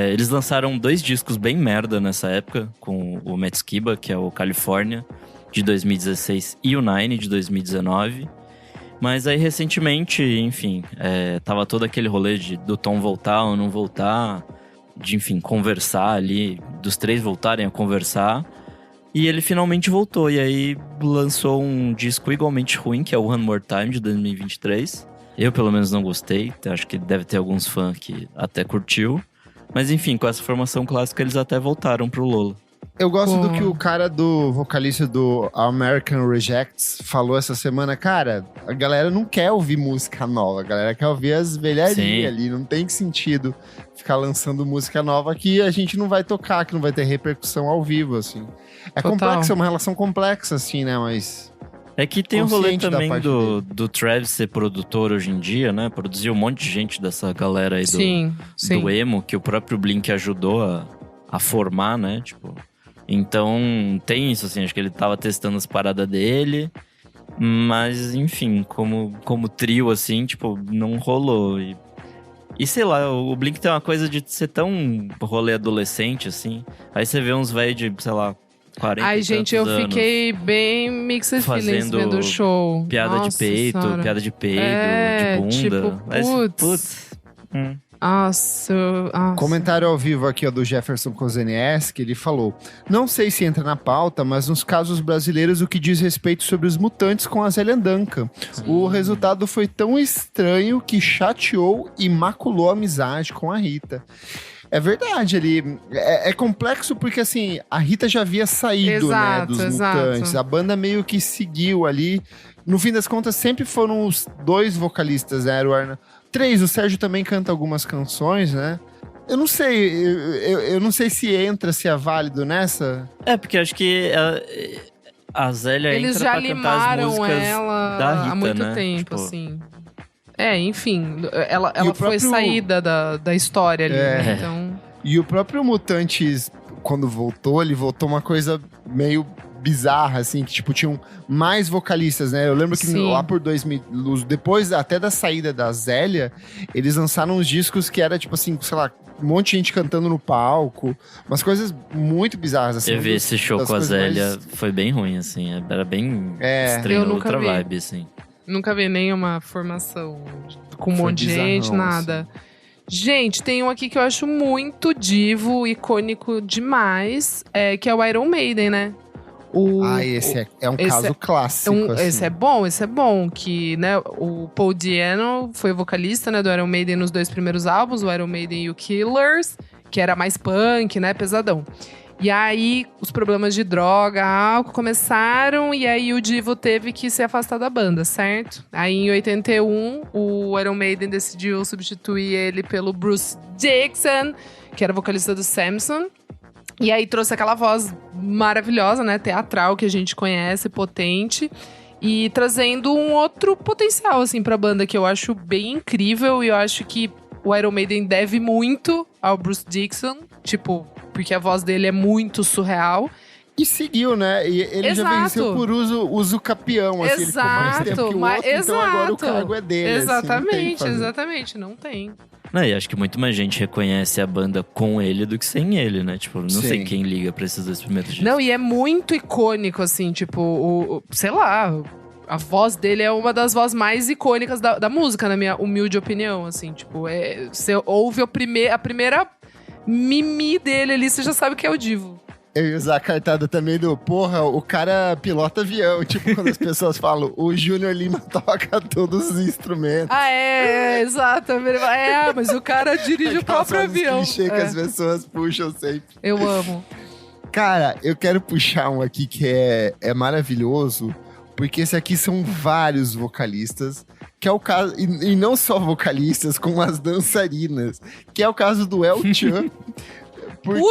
Eles lançaram 2 discos bem merda nessa época, com o Matt Skiba, que é o California, de 2016, e o Nine, de 2019. Mas aí, recentemente, enfim, tava todo aquele rolê do Tom voltar ou não voltar, de, enfim, conversar ali, dos 3 voltarem a conversar. E ele finalmente voltou, e aí lançou um disco igualmente ruim, que é o One More Time, de 2023. Eu, pelo menos, não gostei. Acho que deve ter alguns fãs que até curtiu. Mas, enfim, com essa formação clássica, eles até voltaram pro Lola. Eu gosto do que o cara do vocalista do American Rejects falou essa semana. Cara, a galera não quer ouvir música nova. A galera quer ouvir as velharias ali. Não tem sentido ficar lançando música nova que a gente não vai tocar, que não vai ter repercussão ao vivo, assim. É complexo, é uma relação complexa, assim, né? Mas... É que tem o rolê também do Travis ser produtor hoje em dia, né? Produziu um monte de gente dessa galera aí do emo, que o próprio Blink ajudou a formar, né? Tipo, então tem isso, assim, acho que ele tava testando as paradas dele, mas enfim, como trio, assim, tipo, não rolou. E sei lá, o Blink tem uma coisa de ser tão rolê adolescente, assim. Aí você vê uns velhos de, sei lá, 40 Ai, gente, eu fiquei bem mixed feelings vendo o show. Piada de peito, piada de peido, de bunda. Tipo, putz. Nossa. Comentário ao vivo aqui ó, do Jefferson Kozenies, que ele falou: não sei se entra na pauta, mas nos casos brasileiros o que diz respeito sobre os Mutantes com a Zélia Duncan. O resultado foi tão estranho que chateou e maculou a amizade com a Rita. É verdade, ele é complexo porque, assim, a Rita já havia saído, né, dos Mutantes. A banda meio que seguiu ali. No fim das contas, sempre foram os 2 vocalistas, né? Era 3, o Sérgio também canta algumas canções, né? Eu não sei, eu não sei se entra, se é válido nessa. É, porque acho que a Zélia eles entra já pra cantar as músicas ela da Rita, há muito né? tempo, tipo... assim. Enfim, ela foi próprio... saída da história ali, né? Então... E o próprio Mutantes, quando voltou, ele voltou uma coisa meio bizarra, assim, que tipo, tinham mais vocalistas, né? Eu lembro que lá por 2000, depois até da saída da Zélia, eles lançaram uns discos que era tipo assim, sei lá, um monte de gente cantando no palco, umas coisas muito bizarras, assim. Eu vi esse show com a Zélia, foi bem ruim, assim, era bem estranho, outra vibe, assim. Nunca vi nenhuma formação com um monte de gente, nada. Assim. Gente, tem um aqui que eu acho muito divo, icônico demais, que é o Iron Maiden, né? Esse é um caso clássico. Esse é bom. Que, né, o Paul Di'Anno foi vocalista, né, do Iron Maiden nos 2 primeiros álbuns, o Iron Maiden e o Killers, que era mais punk, né, pesadão. E aí, os problemas de droga, álcool começaram, e aí o Divo teve que se afastar da banda, certo? Aí, em 81, o Iron Maiden decidiu substituir ele pelo Bruce Dickinson, que era vocalista do Samson. E aí, trouxe aquela voz maravilhosa, né, teatral, que a gente conhece, potente. E trazendo um outro potencial, assim, pra banda, que eu acho bem incrível. E eu acho que o Iron Maiden deve muito ao Bruce Dickinson, tipo... porque a voz dele é muito surreal. E seguiu, né? E ele já venceu por uso capião. Assim, ele ficou mais tempo que o outro, então agora o cargo é dele. Exatamente, não tem. Não, e acho que muito mais gente reconhece a banda com ele do que sem ele, né? Tipo, não sei quem liga pra esses 2 primeiros discos. Não, e é muito icônico, assim, tipo, sei lá... A voz dele é uma das vozes mais icônicas da música, na minha humilde opinião, assim. Tipo, você ouve a primeira... mimi dele ali, você já sabe que é o Divo. Eu ia usar a cartada também do, porra, o cara pilota avião. Tipo, quando as pessoas falam, o Júnior Lima toca todos os instrumentos. Exato. Mas o cara dirige o próprio avião. Que as pessoas puxam sempre. Eu amo. Cara, eu quero puxar um aqui que é maravilhoso, porque esse aqui são vários vocalistas, que é o caso, e não só vocalistas, como as dançarinas, que é o caso do El Chan. Porque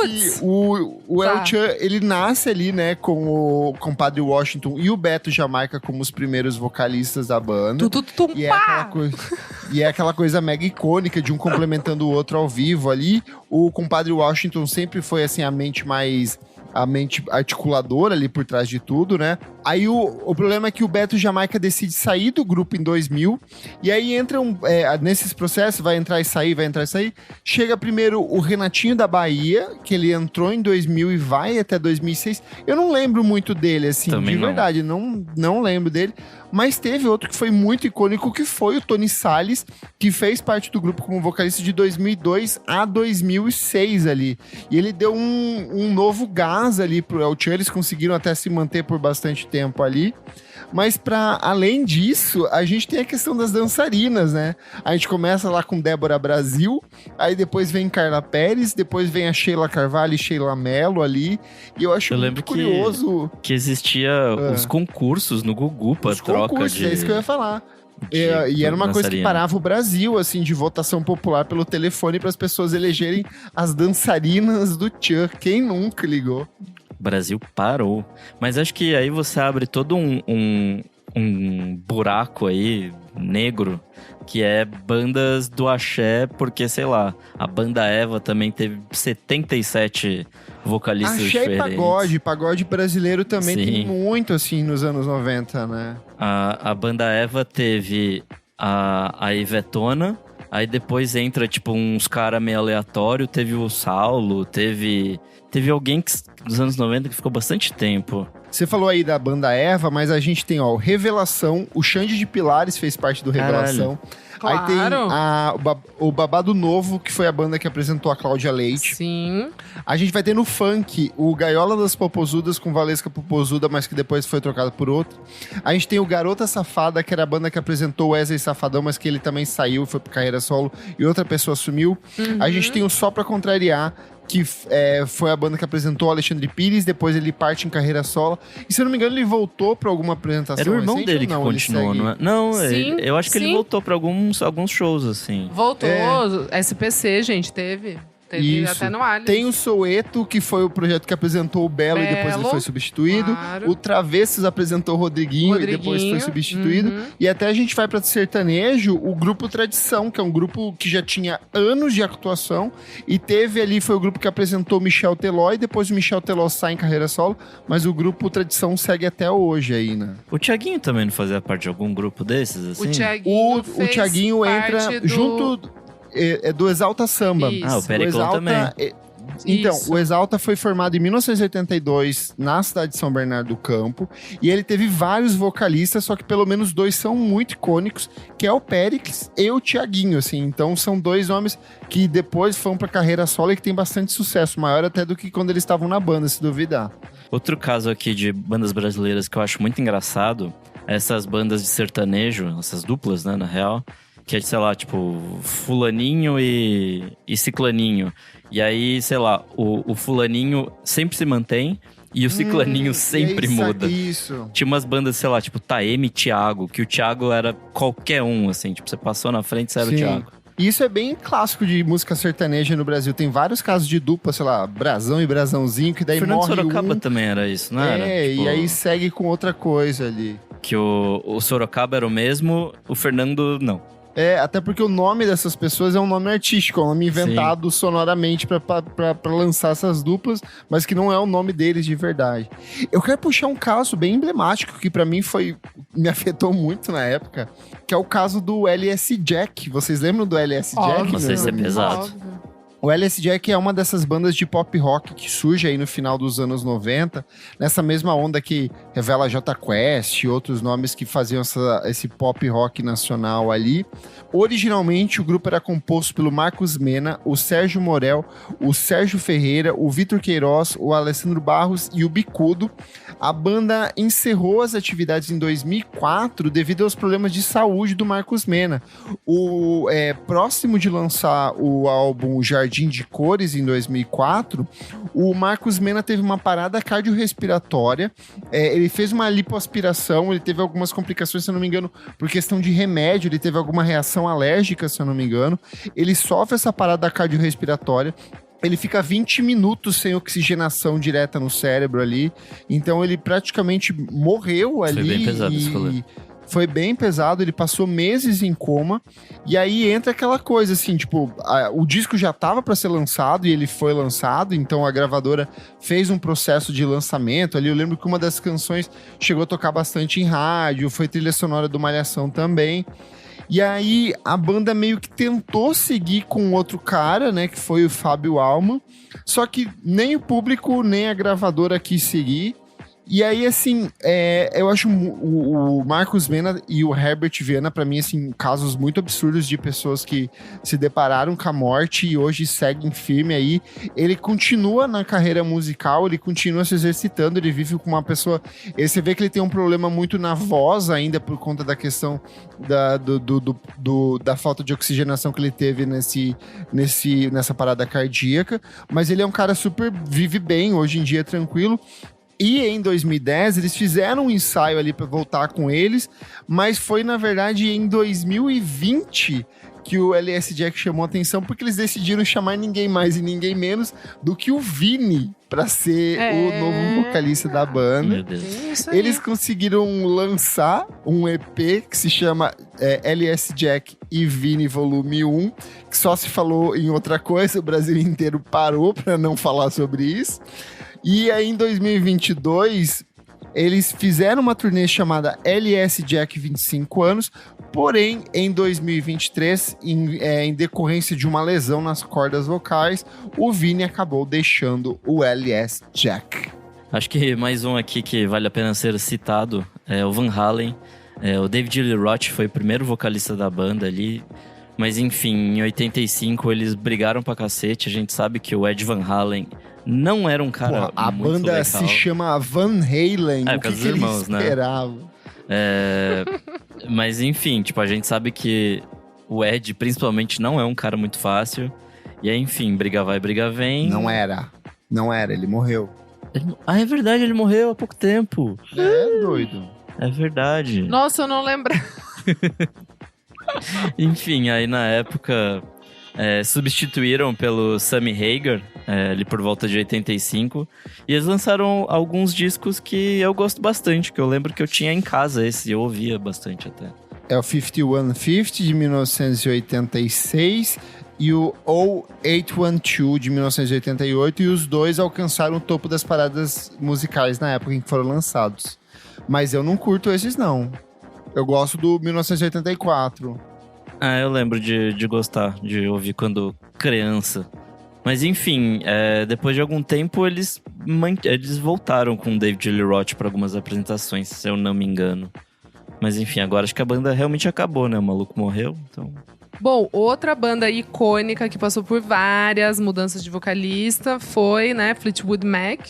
o El Chan, ele nasce ali, né, com o compadre Washington e o Beto Jamaica como os primeiros vocalistas da banda. E é aquela coisa mega icônica de um complementando o outro ao vivo ali. O compadre Washington sempre foi, assim, a mente articuladora ali por trás de tudo, né? Aí o problema é que o Beto Jamaica decide sair do grupo em 2000, e aí entram, nesses processos, vai entrar e sair. Chega primeiro o Renatinho da Bahia, que ele entrou em 2000 e vai até 2006. Eu não lembro muito dele, assim, também de verdade, não lembro dele. Mas teve outro que foi muito icônico, que foi o Tony Salles, que fez parte do grupo como vocalista de 2002 a 2006 ali. E ele deu um novo gás ali pro El Chan, eles conseguiram até se manter por bastante tempo. tempo ali. Mas além disso, a gente tem a questão das dançarinas, né? A gente começa lá com Débora Brasil, aí depois vem Carla Pérez, depois vem a Sheila Carvalho e Sheila Mello ali. E eu acho muito curioso... que existia os concursos no Gugu pra troca de... É isso que eu ia falar. E era uma coisa que parava o Brasil, assim, de votação popular pelo telefone para as pessoas elegerem as dançarinas do Tchan. Quem nunca ligou? O Brasil parou. Mas acho que aí você abre todo um buraco aí, negro, que é bandas do axé, porque, sei lá, a banda Eva também teve 77 vocalistas diferentes. Axé e pagode brasileiro também tem muito, assim, nos anos 90, né? A banda Eva teve a Ivetona, aí depois entra, tipo, uns caras meio aleatórios, teve o Saulo, teve alguém dos anos 90 que ficou bastante tempo. Você falou aí da banda Eva, mas a gente tem, ó, o Revelação, o Xande de Pilares fez parte do Revelação. Claro. Aí tem o Babado Novo, que foi a banda que apresentou a Cláudia Leite. Sim. A gente vai ter no funk o Gaiola das Popozudas com Valesca Popozuda, mas que depois foi trocado por outro. A gente tem o Garota Safada, que era a banda que apresentou o Wesley Safadão, mas que ele também saiu, foi pra carreira solo e outra pessoa assumiu. A gente tem o Só Pra Contrariar, que foi a banda que apresentou o Alexandre Pires, depois ele parte em carreira solo. E se eu não me engano, ele voltou pra alguma apresentação. Era o irmão dele que continuou, não é? Não, sim, eu acho que ele voltou pra alguns shows, assim. Voltou, SPC, gente, teve até no Allianz. Tem o Soweto, que foi o projeto que apresentou o Belo e depois ele foi substituído. Claro. O Travessos apresentou o Rodriguinho e depois foi substituído. E até a gente vai para sertanejo, o Grupo Tradição, que é um grupo que já tinha anos de atuação e teve ali, foi o grupo que apresentou o Michel Teló e depois o Michel Teló sai em carreira solo, mas o Grupo Tradição segue até hoje aí, né? O Thiaguinho também não fazia parte de algum grupo desses, assim? O Thiaguinho entra junto... É do Exalta Samba. Isso. O Pericão também. Então, o Exalta foi formado em 1982 na cidade de São Bernardo do Campo e ele teve vários vocalistas, só que pelo menos 2 são muito icônicos, que é o Péricles e o Thiaguinho, assim. Então são 2 nomes que depois foram pra carreira solo e que tem bastante sucesso, maior até do que quando eles estavam na banda, se duvidar. Outro caso aqui de bandas brasileiras que eu acho muito engraçado é essas bandas de sertanejo, essas duplas, né, na real, que é, sei lá, tipo, fulaninho e ciclaninho. E aí, sei lá, o fulaninho sempre se mantém e o ciclaninho sempre muda. Isso. Tinha umas bandas, sei lá, tipo, Taeme e Thiago, que o Thiago era qualquer um, assim. Tipo, você passou na frente, você era o Thiago. E isso é bem clássico de música sertaneja no Brasil. Tem vários casos de dupla, sei lá, Brasão e Brasãozinho, que daí Fernando morre Sorocaba um. também era isso, não era? Tipo... e aí segue com outra coisa ali. Que o Sorocaba era o mesmo, o Fernando não. Até porque o nome dessas pessoas é um nome artístico, é um nome inventado sonoramente pra lançar essas duplas, mas que não é o nome deles de verdade. Eu quero puxar um caso bem emblemático, que pra mim me afetou muito na época, que é o caso do LS Jack. Vocês lembram do LS Jack? Não sei se é pesado. Óbvio. O LS Jack é uma dessas bandas de pop rock que surge aí no final dos anos 90, nessa mesma onda que revela Jota Quest e outros nomes que faziam esse pop rock nacional ali. Originalmente, o grupo era composto pelo Marcos Mena, o Sérgio Morel, o Sérgio Ferreira, o Vitor Queiroz, o Alessandro Barros e o Bicudo. A banda encerrou as atividades em 2004 devido aos problemas de saúde do Marcos Mena. Próximo de lançar o álbum Jardim de Cores, em 2004, o Marcos Mena teve uma parada cardiorrespiratória, ele fez uma lipoaspiração, ele teve algumas complicações, se eu não me engano, por questão de remédio, ele teve alguma reação alérgica, se eu não me engano, ele sofre essa parada cardiorrespiratória, ele fica 20 minutos sem oxigenação direta no cérebro ali, então ele praticamente morreu ali. Foi bem pesado esse rolê. Foi bem pesado, ele passou meses em coma, e aí entra aquela coisa assim, tipo, o disco já tava para ser lançado e ele foi lançado, então a gravadora fez um processo de lançamento ali. Eu lembro que uma das canções chegou a tocar bastante em rádio, foi trilha sonora do Malhação também. E aí a banda meio que tentou seguir com outro cara, né, que foi o Fábio Alman, só que nem o público nem a gravadora quis seguir. E aí, assim, eu acho o Marcos Mena e o Herbert Viana, pra mim, assim, casos muito absurdos de pessoas que se depararam com a morte e hoje seguem firme aí. Ele continua na carreira musical, ele continua se exercitando, ele vive com uma pessoa... Você vê que ele tem um problema muito na voz ainda por conta da questão da falta de oxigenação que ele teve nessa parada cardíaca, mas ele é um cara super... vive bem, hoje em dia, tranquilo. E em 2010, eles fizeram um ensaio ali para voltar com eles, mas foi, na verdade, em 2020 que o LS Jack chamou a atenção, porque eles decidiram chamar ninguém mais e ninguém menos do que o Vini para ser o novo vocalista da banda. Meu Deus. Eles conseguiram lançar um EP que se chama LS Jack e Vini Volume 1, que só se falou em outra coisa, o Brasil inteiro parou para não falar sobre isso. E aí, em 2022, eles fizeram uma turnê chamada LS Jack 25 anos, porém, em 2023, em decorrência de uma lesão nas cordas vocais, o Vini acabou deixando o LS Jack. Acho que mais um aqui que vale a pena ser citado é o Van Halen. O David Lee Roth foi o primeiro vocalista da banda ali. Mas enfim, em 85 eles brigaram pra cacete. A gente sabe que o Ed Van Halen não era um cara a muito banda legal. se chama Van Halen. O que eles irmãos, esperavam? Né? Mas enfim, tipo, a gente sabe que o Ed principalmente não é um cara muito fácil. E aí, enfim, briga vai, briga vem. Não era, ele morreu. É verdade, ele morreu há pouco tempo. É doido. É verdade. Nossa, eu não lembro. Enfim, aí na época substituíram pelo Sammy Hagar, ali por volta de 85. E eles lançaram alguns discos que eu gosto bastante, que eu lembro que eu tinha em casa esse, eu ouvia bastante até. É o 5150 de 1986 e o 0812 de 1988, e os dois alcançaram o topo das paradas musicais na época em que foram lançados. Mas eu não curto esses, não. Eu gosto do 1984. Eu lembro de gostar, de ouvir quando criança. Mas enfim, depois de algum tempo eles voltaram com o David Lee Roth para algumas apresentações, se eu não me engano. Mas enfim, agora acho que a banda realmente acabou, né? O maluco morreu, então... Bom, outra banda icônica que passou por várias mudanças de vocalista foi, né, Fleetwood Mac.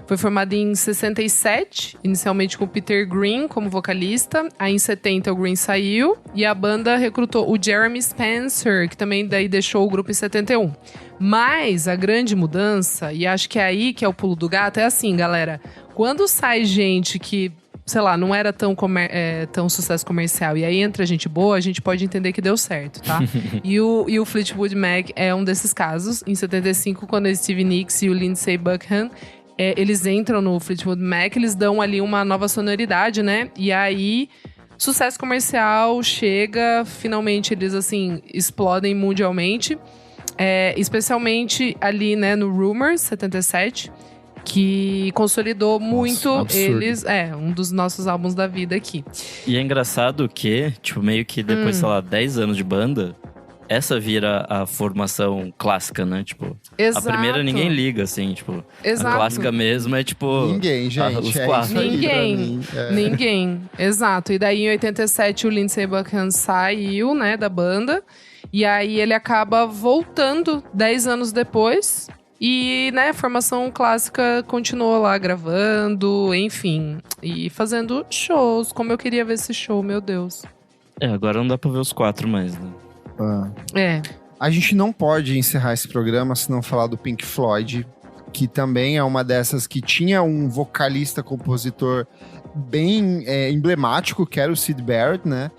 Foi formada em 67, inicialmente com o Peter Green como vocalista. Aí em 70 o Green saiu e a banda recrutou o Jeremy Spencer, que também daí deixou o grupo em 71. Mas a grande mudança, e acho que é aí que é o pulo do gato, é assim, galera. Quando sai gente que, sei lá, não era tão sucesso comercial, e aí entra gente boa, a gente pode entender que deu certo, tá? e o Fleetwood Mac é um desses casos. Em 75, quando o Stevie Nicks e o Lindsey Buckingham eles entram no Fleetwood Mac, eles dão ali uma nova sonoridade, né? E aí, sucesso comercial chega, finalmente eles, assim, explodem mundialmente. Especialmente ali, né, no Rumours, 77, que consolidou muito eles. Um dos nossos álbuns da vida aqui. E é engraçado que, tipo, meio que depois, sei lá, 10 anos de banda... Essa vira a formação clássica, né? Tipo, Exato. A primeira ninguém liga, assim, tipo... Exato. A clássica mesmo é, tipo... Ninguém, gente. Os quatro. Ninguém. Exato. E daí, em 87, o Lindsey Buckingham saiu, né, da banda. E aí, ele acaba voltando 10 anos depois. E, né, a formação clássica continuou lá gravando, enfim. E fazendo shows. Como eu queria ver esse show, meu Deus. Agora não dá pra ver os 4 mais, né? A gente não pode encerrar esse programa se não falar do Pink Floyd, que também é uma dessas que tinha um vocalista, compositor bem emblemático, que era o Syd Barrett, né?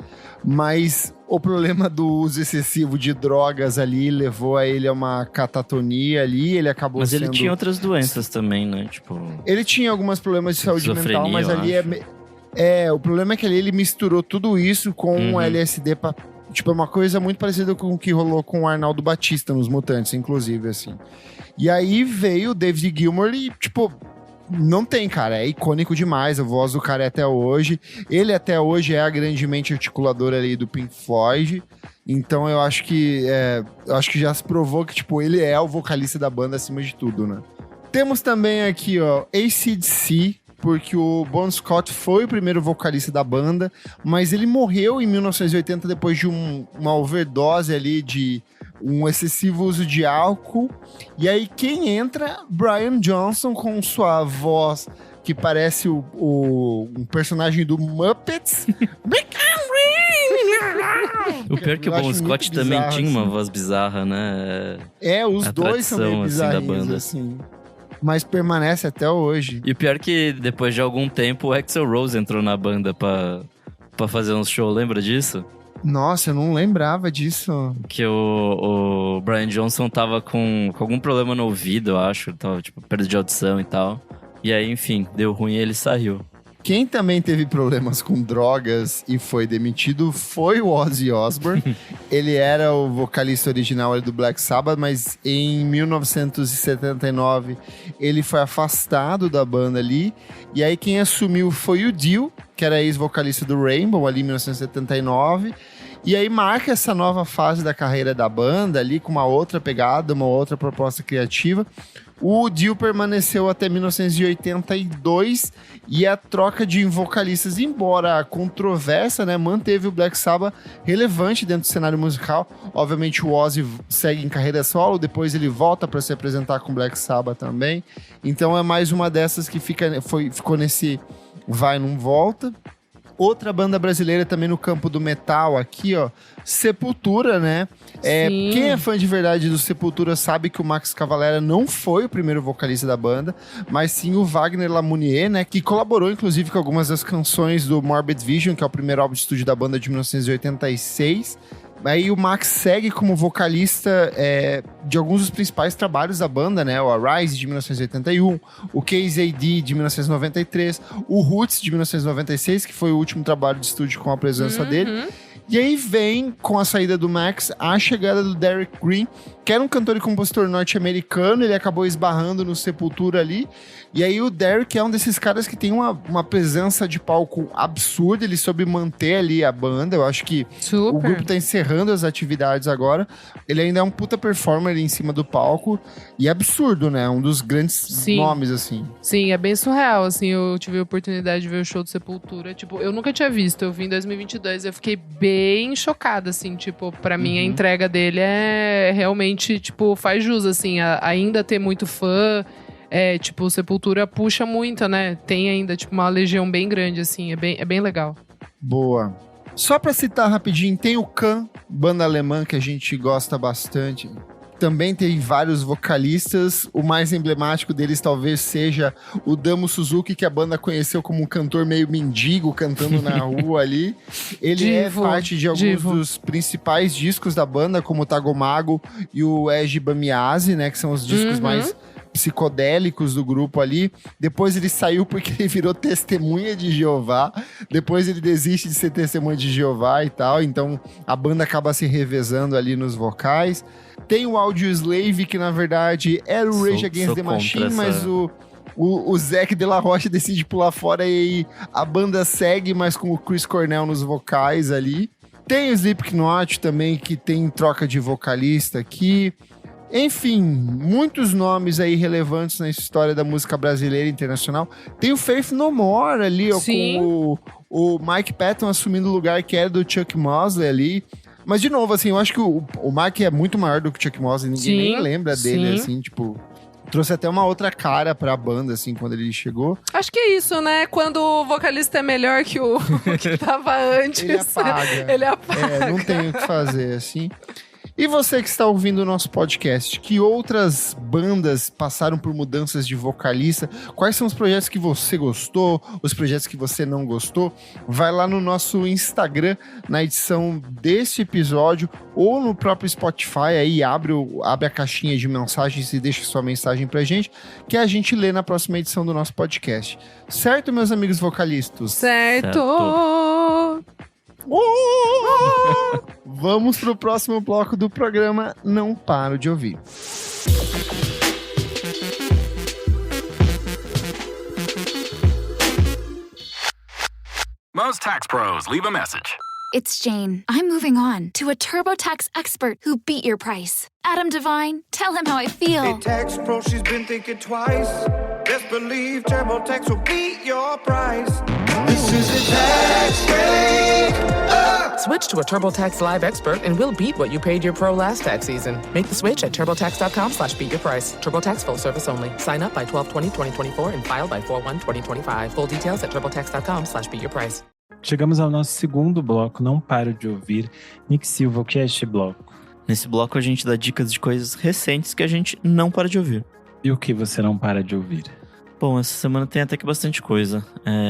Mas o problema do uso excessivo de drogas ali levou a ele a uma catatonia ali, ele acabou Mas sendo... ele tinha outras doenças também, né? Tipo... Ele tinha alguns problemas de saúde mental, mas ali o problema é que ali ele misturou tudo isso com o LSD pra... Tipo, é uma coisa muito parecida com o que rolou com o Arnaldo Batista nos Mutantes, inclusive, assim. E aí veio o David Gilmour e, tipo, não tem, cara. É icônico demais. A voz do cara é até hoje. Ele até hoje é a grande mente articuladora ali do Pink Floyd. Então eu acho que já se provou que, tipo, ele é o vocalista da banda acima de tudo, né? Temos também aqui, ó, AC/DC, porque o Bon Scott foi o primeiro vocalista da banda, mas ele morreu em 1980 depois de uma overdose ali de um excessivo uso de álcool. E aí quem entra? Brian Johnson, com sua voz que parece um personagem do Muppets. O pior é que o Bon Scott também bizarro, tinha uma assim. voz bizarra, né? Os dois são meio tradição, assim, da bizarrinhos, banda. assim. Mas permanece até hoje. E o pior é que depois de algum tempo o Axl Rose entrou na banda pra fazer uns shows, lembra disso? Nossa, eu não lembrava disso. Que o Brian Johnson tava com algum problema no ouvido, eu acho. Tava, tipo, perda de audição e tal. E aí, enfim, deu ruim e ele saiu. Quem também teve problemas com drogas e foi demitido foi o Ozzy Osbourne. Ele era o vocalista original ali do Black Sabbath, mas em 1979 ele foi afastado da banda ali. E aí quem assumiu foi o Dio, que era ex-vocalista do Rainbow ali em 1979. E aí marca essa nova fase da carreira da banda ali com uma outra pegada, uma outra proposta criativa. O Dio permaneceu até 1982 e a troca de vocalistas, embora controversa, né, manteve o Black Sabbath relevante dentro do cenário musical. Obviamente o Ozzy segue em carreira solo, depois ele volta para se apresentar com o Black Sabbath também. Então é mais uma dessas que ficou nesse vai, não volta. Outra banda brasileira também no campo do metal aqui, ó, Sepultura, né? Sim. Quem é fã de verdade do Sepultura sabe que o Max Cavalera não foi o primeiro vocalista da banda, mas sim o Wagner Lamounier, né? Que colaborou, inclusive, com algumas das canções do Morbid Vision, que é o primeiro álbum de estúdio da banda de 1986. Aí o Max segue como vocalista de alguns dos principais trabalhos da banda, né? O Arise, de 1981, o KZD, de 1993, o Roots, de 1996, que foi o último trabalho de estúdio com a presença dele. E aí vem, com a saída do Max, a chegada do Derek Green, que era um cantor e compositor norte-americano. Ele acabou esbarrando no Sepultura ali. E aí o Derek é um desses caras que tem uma presença de palco absurda. Ele soube manter ali a banda. Eu acho que o grupo tá encerrando as atividades agora. Ele ainda é um puta performer ali em cima do palco. E é absurdo, né? Um dos grandes nomes, assim. Sim, é bem surreal, assim. Eu tive a oportunidade de ver o show do Sepultura. Tipo, eu nunca tinha visto. Eu vim em 2022 e eu fiquei bem chocada, assim. Tipo, pra mim a entrega dele é realmente, tipo, faz jus, assim. Ainda ter muito fã. Tipo, o Sepultura puxa muito, né? Tem ainda, tipo, uma legião bem grande, assim. É bem legal. Boa. Só pra citar rapidinho, tem o Can, banda alemã que a gente gosta bastante. Também tem vários vocalistas. O mais emblemático deles talvez seja o Damo Suzuki, que a banda conheceu como um cantor meio mendigo, cantando na rua ali. Ele é parte de alguns dos principais discos da banda, como o Tagomago e o Ege Bamiase, né? Que são os discos mais psicodélicos do grupo ali. Depois ele saiu porque ele virou testemunha de Jeová. Depois ele desiste de ser testemunha de Jeová e tal. Então a banda acaba se revezando ali nos vocais. Tem o Audioslave, que na verdade era o Rage Against the Machine, mas o Zac de la Rocha decide pular fora e aí a banda segue, mas com o Chris Cornell nos vocais ali. Tem o Slipknot também, que tem troca de vocalista aqui. Enfim, muitos nomes aí relevantes na história da música brasileira e internacional. Tem o Faith No More ali, ó, com o Mike Patton assumindo o lugar que era do Chuck Mosley ali. Mas, de novo, assim, eu acho que o Mike é muito maior do que o Chuck Mosley. Ninguém nem lembra dele, assim, tipo... Trouxe até uma outra cara pra banda, assim, quando ele chegou. Acho que é isso, né? Quando o vocalista é melhor que o que tava antes. Ele apaga. Não tem o que fazer, assim. E você que está ouvindo o nosso podcast, que outras bandas passaram por mudanças de vocalista? Quais são os projetos que você gostou? Os projetos que você não gostou? Vai lá no nosso Instagram, na edição deste episódio, ou no próprio Spotify, aí abre a caixinha de mensagens e deixa sua mensagem pra gente, que a gente lê na próxima edição do nosso podcast. Certo, meus amigos vocalistas? Certo. Vamos pro próximo bloco do programa Não Paro de Ouvir. Most tax pros leave a message. It's Jane. I'm moving on to a TurboTax expert who beat your price. Adam Devine, tell him how I feel. Hey, tax pro, she's been thinking twice. There's best believe TurboTax will beat your price. This is a tax break. Switch to a TurboTax Live expert and we'll beat what you paid your pro last tax season. Make the switch at TurboTax.com/beatyourprice. TurboTax full service only. Sign up by 12/20/2024 and file by 4/1/2025. Full details at TurboTax.com/beatyourprice. Chegamos ao nosso segundo bloco, Não Paro de Ouvir. Nick Silva, o que é este bloco? Nesse bloco a gente dá dicas de coisas recentes que a gente não para de ouvir. E o que você não para de ouvir? Bom, essa semana tem até que bastante coisa.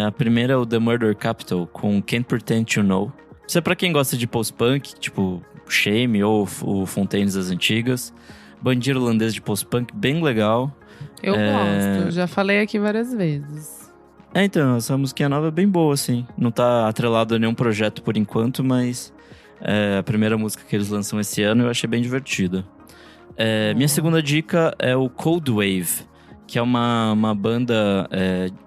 A primeira é o The Murder Capital, com Can't Pretend to Know. Isso é pra quem gosta de post-punk, tipo Shame ou o Fontaines das antigas. Bandinha irlandesa de post-punk, bem legal. Eu gosto, já falei aqui várias vezes. Então, essa musiquinha nova é bem boa, assim. Não tá atrelado a nenhum projeto por enquanto, mas a primeira música que eles lançam esse ano eu achei bem divertida. Minha segunda dica é o Cold Wave, que é uma banda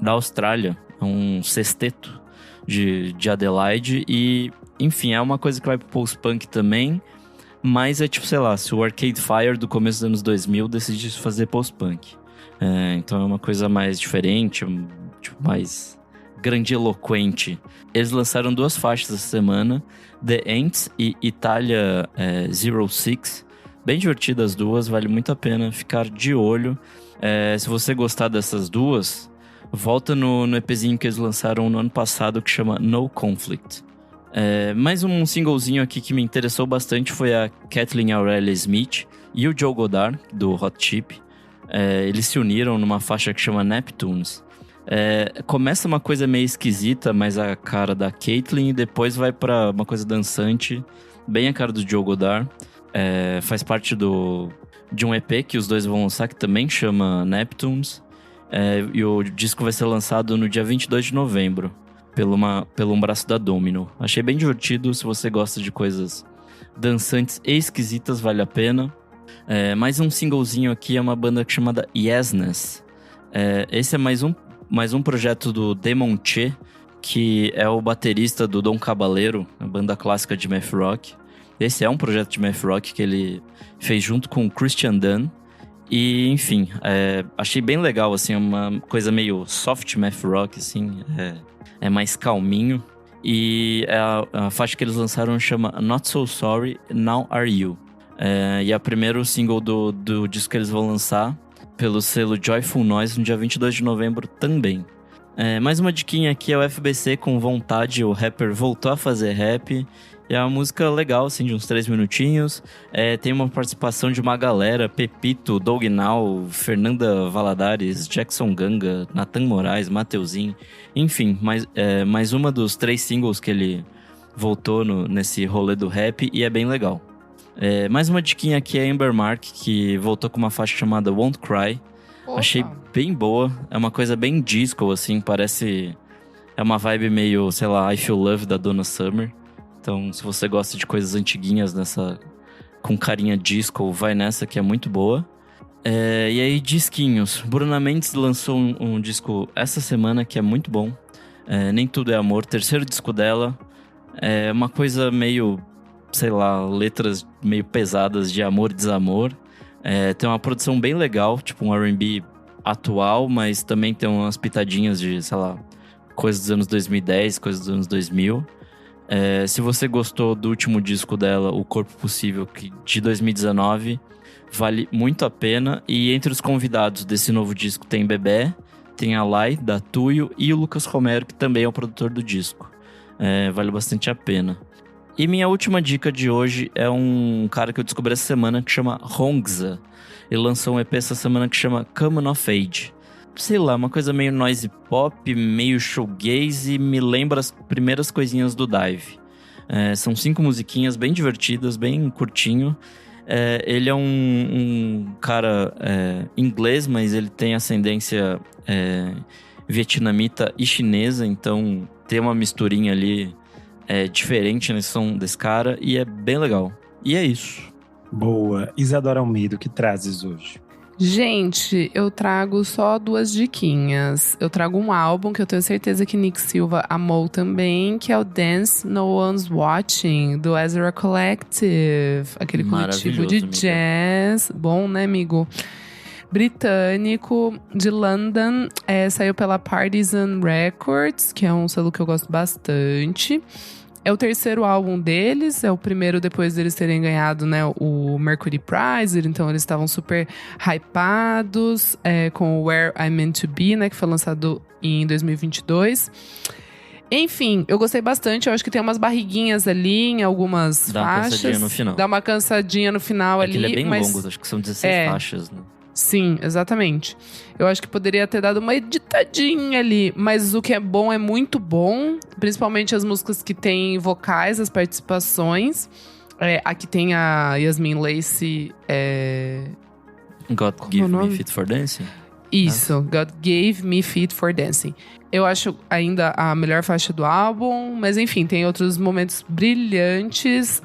da Austrália, um sexteto de Adelaide. E, enfim, é uma coisa que vai pro post-punk também, mas é tipo, sei lá, se o Arcade Fire do começo dos anos 2000 decidisse fazer post-punk. Então é uma coisa mais diferente, tipo, mais grandiloquente. Eles lançaram 2 faixas essa semana, The Ants e Italia 06. Bem divertidas as duas, vale muito a pena ficar de olho. Se você gostar dessas duas, volta no EPzinho que eles lançaram no ano passado, que chama No Conflict. Mais um singlezinho aqui que me interessou bastante foi a Kathleen Aurelia Smith e o Joe Goddard, do Hot Chip. Eles se uniram numa faixa que chama Neptunes. Começa uma coisa meio esquisita, mais a cara da Caitlyn, e depois vai pra uma coisa dançante, bem a cara do Joe Goddard. Faz parte de um EP que os dois vão lançar, que também chama Neptunes. E o disco vai ser lançado no dia 22 de novembro, pelo um braço da Domino. Achei bem divertido, se você gosta de coisas dançantes e esquisitas, vale a pena. Mais um singlezinho aqui é uma banda chamada Yesness. Esse é mais um projeto do Demon Che, que é o baterista do Dom Caballero, a banda clássica de math rock. Esse é um projeto de math rock que ele fez junto com o Christian Dunn. E, enfim, achei bem legal, assim, uma coisa meio soft math rock, assim, é mais calminho. E a faixa que eles lançaram chama Not So Sorry, Now Are You. E é o primeiro single do disco que eles vão lançar pelo selo Joyful Noise no dia 22 de novembro também. Mais uma diquinha aqui é o FBC com Vontade. O rapper voltou a fazer rap. E é uma música legal, assim, de uns 3 minutinhos. Tem uma participação de uma galera: Pepito, Doug Now, Fernanda Valadares, Jackson Ganga, Nathan Moraes, Mateuzinho. Enfim, mais uma dos 3 singles que ele voltou nesse rolê do rap, e é bem legal. Mais uma diquinha aqui é Amber Mark, que voltou com uma faixa chamada Won't Cry. Opa. Achei bem boa. É uma coisa bem disco, assim, parece... É uma vibe meio, sei lá, I Feel Love da Donna Summer. Então, se você gosta de coisas antiguinhas com carinha disco, vai nessa que é muito boa. E aí, disquinhos. Bruna Mendes lançou um disco essa semana que é muito bom. Nem Tudo é Amor, 3º disco dela. É uma coisa meio... sei lá, letras meio pesadas de amor e desamor. Tem uma produção bem legal, tipo um R&B atual, mas também tem umas pitadinhas de, sei lá, coisas dos anos 2010, coisas dos anos 2000. Se você gostou do último disco dela, O Corpo Possível, de 2019, vale muito a pena. E entre os convidados desse novo disco tem Bebé, tem a Lai, da Tuyo, e o Lucas Romero, que também é o produtor do disco. Vale bastante a pena. E minha última dica de hoje é um cara que eu descobri essa semana que chama Hongza. Ele lançou um EP essa semana que chama Coming of Age. Sei lá, uma coisa meio noise pop, meio shoegaze, e me lembra as primeiras coisinhas do Dive. São 5 musiquinhas bem divertidas, bem curtinho. Ele é um cara inglês, mas ele tem ascendência vietnamita e chinesa, então tem uma misturinha ali diferente nesse som desse cara, e é bem legal. E é isso. Boa. Isadora Almeida, o que trazes hoje? Gente, eu trago só 2 diquinhas. Eu trago um álbum que eu tenho certeza que Nick Silva amou também, que é o Dance No One's Watching, do Ezra Collective. Aquele coletivo de jazz. Bom, né, amigo? britânico de London. Saiu pela Partisan Records, que é um selo que eu gosto bastante. É o terceiro álbum deles, é o primeiro depois deles terem ganhado, né, o Mercury Prize. Então eles estavam super hypados com o Where I'm Meant to Be, né, que foi lançado em 2022. Enfim, eu gostei bastante. Eu acho que tem umas barriguinhas ali em algumas Dá faixas. uma cansadinha no final. Dá uma cansadinha no final ali. Ele é bem mas... longo, acho que são 16 faixas, né? Sim, exatamente. Eu acho que poderia ter dado uma editadinha ali, mas o que é bom é muito bom, principalmente as músicas que tem vocais, as participações. Aqui tem a Yasmin Lacey. God Give Me Fit for Dancing? Isso, God Gave Me Fit for Dancing. Eu acho ainda a melhor faixa do álbum, mas enfim, tem outros momentos brilhantes.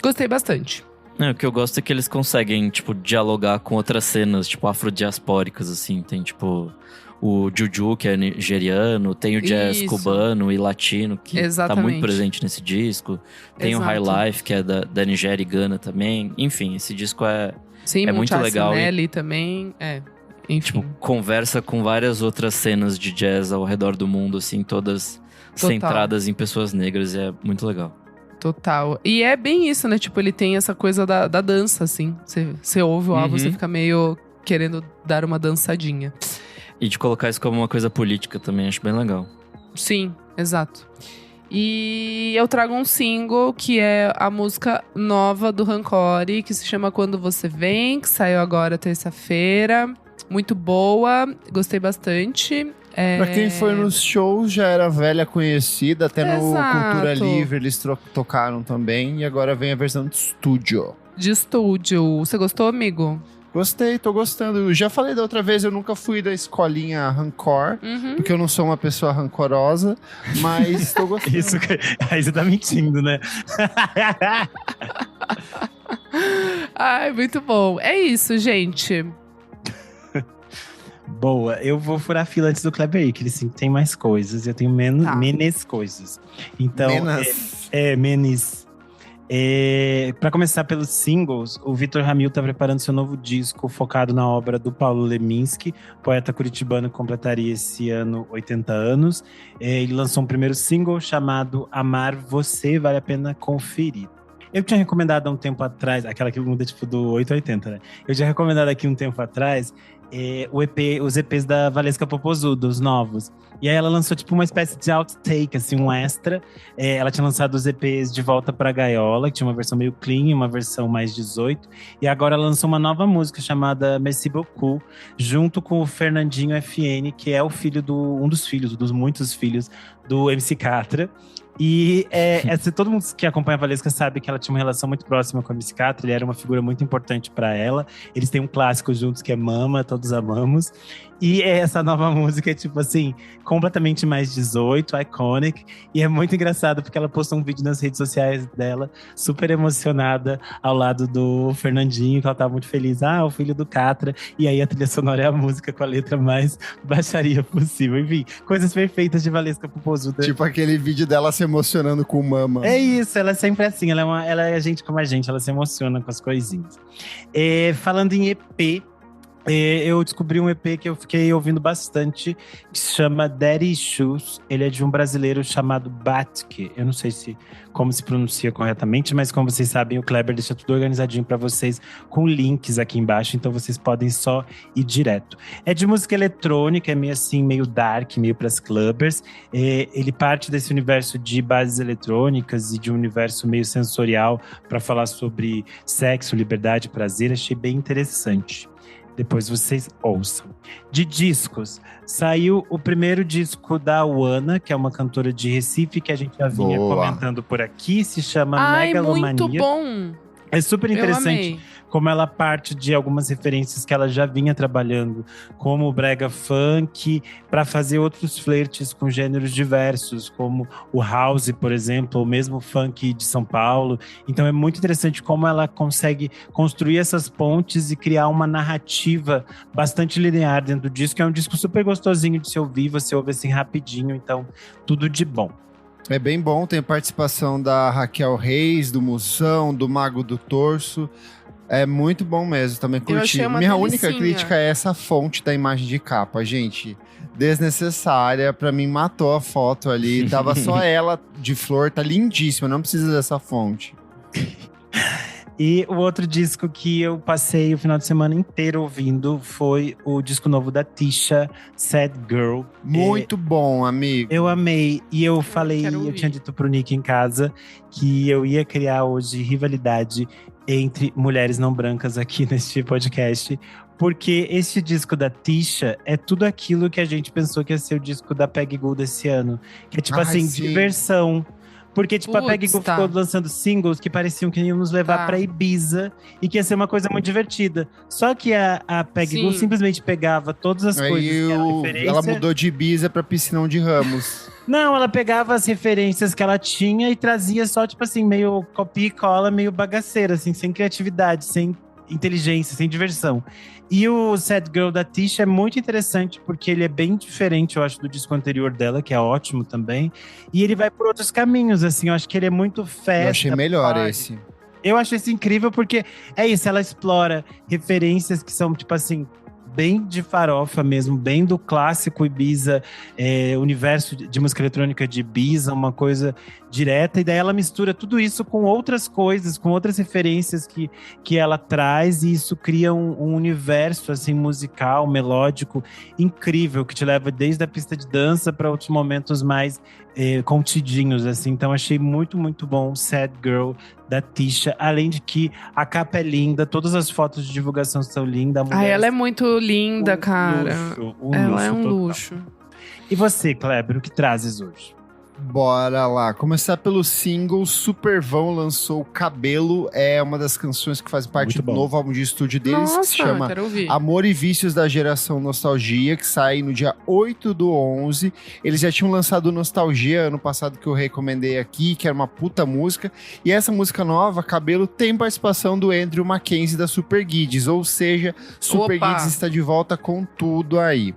Gostei bastante. O que eu gosto é que eles conseguem, tipo, dialogar com outras cenas, tipo, afrodiaspóricas, assim. Tem, tipo, o Juju, que é nigeriano, tem o jazz cubano e latino, que tá muito presente nesse disco. Tem o High Life, que é da Nigéria e Gana também. Enfim, esse disco é muito legal. Sim, também, enfim. Tipo, conversa com várias outras cenas de jazz ao redor do mundo, assim, todas centradas em pessoas negras, e é muito legal. Total. E é bem isso, né? Tipo, ele tem essa coisa da dança, assim. Você ouve o álbum, você fica meio querendo dar uma dançadinha. E de colocar isso como uma coisa política também, acho bem legal. Sim, exato. E eu trago um single que é a música nova do Rancore, que se chama Quando Você Vem, que saiu agora terça-feira. Muito boa, gostei bastante. Pra quem foi nos shows, já era velha conhecida, até no Cultura Livre eles tocaram também, e agora vem a versão de estúdio. De estúdio. Você gostou, amigo? Gostei, tô gostando. Eu já falei da outra vez, eu nunca fui da escolinha rancor, porque eu não sou uma pessoa rancorosa, mas tô gostando. Isso, aí você tá mentindo, né? Ai, muito bom. É isso, gente. Boa, eu vou furar a fila antes do Kleber aí, que ele sim tem mais coisas, eu tenho menos coisas. Então, menos. Para começar pelos singles, o Vitor Ramil tá preparando seu novo disco focado na obra do Paulo Leminski, poeta curitibano que completaria esse ano 80 anos. Ele lançou um primeiro single chamado Amar Você, vale a pena conferir. Eu tinha recomendado há um tempo atrás, aquela que muda tipo do 8 a 80, né? Eu tinha recomendado aqui um tempo atrás os EPs da Valesca Popozuda, os novos. E aí ela lançou tipo uma espécie de outtake, assim, um extra. Ela tinha lançado os EPs De Volta Pra Gaiola, que tinha uma versão meio clean e uma versão mais 18. E agora ela lançou uma nova música chamada Merci Beaucoup, junto com o Fernandinho FN, que é o filho um dos muitos filhos do MC Catra. E todo mundo que acompanha a Valesca sabe que ela tinha uma relação muito próxima com a MC Catra, ele era uma figura muito importante para ela. Eles têm um clássico juntos que é Mama, Todos Amamos. E essa nova música é, tipo assim, completamente mais 18, iconic. E é muito engraçado porque ela postou um vídeo nas redes sociais dela, super emocionada, ao lado do Fernandinho, que ela tava muito feliz. O filho do Catra. E aí a trilha sonora é a música com a letra mais baixaria possível. Enfim, coisas perfeitas de Valesca Popozuda. Tipo aquele vídeo dela se emocionando com Mama. É isso, ela é sempre assim. Ela é gente como a gente, ela se emociona com as coisinhas. Falando em EP, eu descobri um EP que eu fiquei ouvindo bastante, que se chama Daddy Issues. Ele é de um brasileiro chamado Batke. Eu não sei como se pronuncia corretamente, mas como vocês sabem, o Kleber deixa tudo organizadinho para vocês com links aqui embaixo, então vocês podem só ir direto. É de música eletrônica, é meio assim, meio dark, meio para as clubbers. Ele parte desse universo de bases eletrônicas e de um universo meio sensorial para falar sobre sexo, liberdade, prazer. Achei bem interessante. Depois vocês ouçam. De discos, saiu o primeiro disco da Wana, que é uma cantora de Recife, que a gente já vinha comentando por aqui, se chama Megalomania. Muito bom! É super interessante como ela parte de algumas referências que ela já vinha trabalhando, como o brega funk, para fazer outros flertes com gêneros diversos, como o house, por exemplo, ou mesmo o funk de São Paulo. Então é muito interessante como ela consegue construir essas pontes e criar uma narrativa bastante linear dentro do disco. É um disco super gostosinho de se ouvir, você ouve assim rapidinho, então tudo de bom. É bem bom, tem participação da Raquel Reis, do Moção, do Mago do Torso. É muito bom mesmo, também curti. achei uma Minha única delicinha. crítica é essa fonte da imagem de capa, gente. Desnecessária, pra mim matou a foto ali. Tava só ela de flor, tá lindíssima, não precisa dessa fonte. E o outro disco que eu passei o final de semana inteiro ouvindo foi o disco novo da Tisha, Sad Girl. Muito bom, amigo. Eu amei. E eu falei, quero eu ouvir. tinha dito pro Nick em casa que eu ia criar hoje rivalidade entre mulheres não brancas aqui neste podcast. Porque este disco da Tisha é tudo aquilo que a gente pensou que ia ser o disco da Peggy Gou desse ano. Que é tipo Ai, assim, sim. diversão. Porque, tipo, a Putz, Peggy Gou tá. ficou lançando singles que pareciam que iam nos levar Tá. pra Ibiza e que ia ser uma coisa muito divertida. Só que a Peggy Gou Sim. simplesmente pegava todas as coisas que era referência. Ela mudou de Ibiza pra Piscinão de Ramos. Não, ela pegava as referências que ela tinha e trazia só, tipo assim, meio copia e cola, meio bagaceira, assim, sem criatividade, sem inteligência, sem diversão. E o Sad Girl da Tisha é muito interessante, porque ele é bem diferente, eu acho, do disco anterior dela, que é ótimo também. E ele vai por outros caminhos, assim, eu acho que ele é muito festa. Eu achei melhor party. esse. Eu acho isso incrível, porque é isso, ela explora referências que são, tipo assim, bem de farofa mesmo, bem do clássico Ibiza, universo de música eletrônica de Ibiza, uma coisa direta, e daí ela mistura tudo isso com outras coisas, com outras referências que ela traz, e isso cria um universo assim, musical, melódico, incrível, que te leva desde a pista de dança para outros momentos mais contidinhos, assim. Então achei muito, muito bom Sad Girl da Tisha, além de que a capa é linda, todas as fotos de divulgação são lindas. Ela é muito linda, cara. Ela é um total. luxo. E você, Kleber, o que trazes hoje? Bora lá. Começar pelo single. Supervão lançou Cabelo. É uma das canções que faz parte Muito do bom. novo álbum de estúdio deles, Nossa, que se chama quero ouvir. Amor e Vícios da Geração Nostalgia, que sai no dia 8/11. Eles já tinham lançado Nostalgia ano passado, que eu recomendei aqui, que era uma puta música. E essa música nova, Cabelo, tem participação do Andrew Mackenzie da Super Guides, ou seja, Super Opa. Guides está de volta com tudo aí.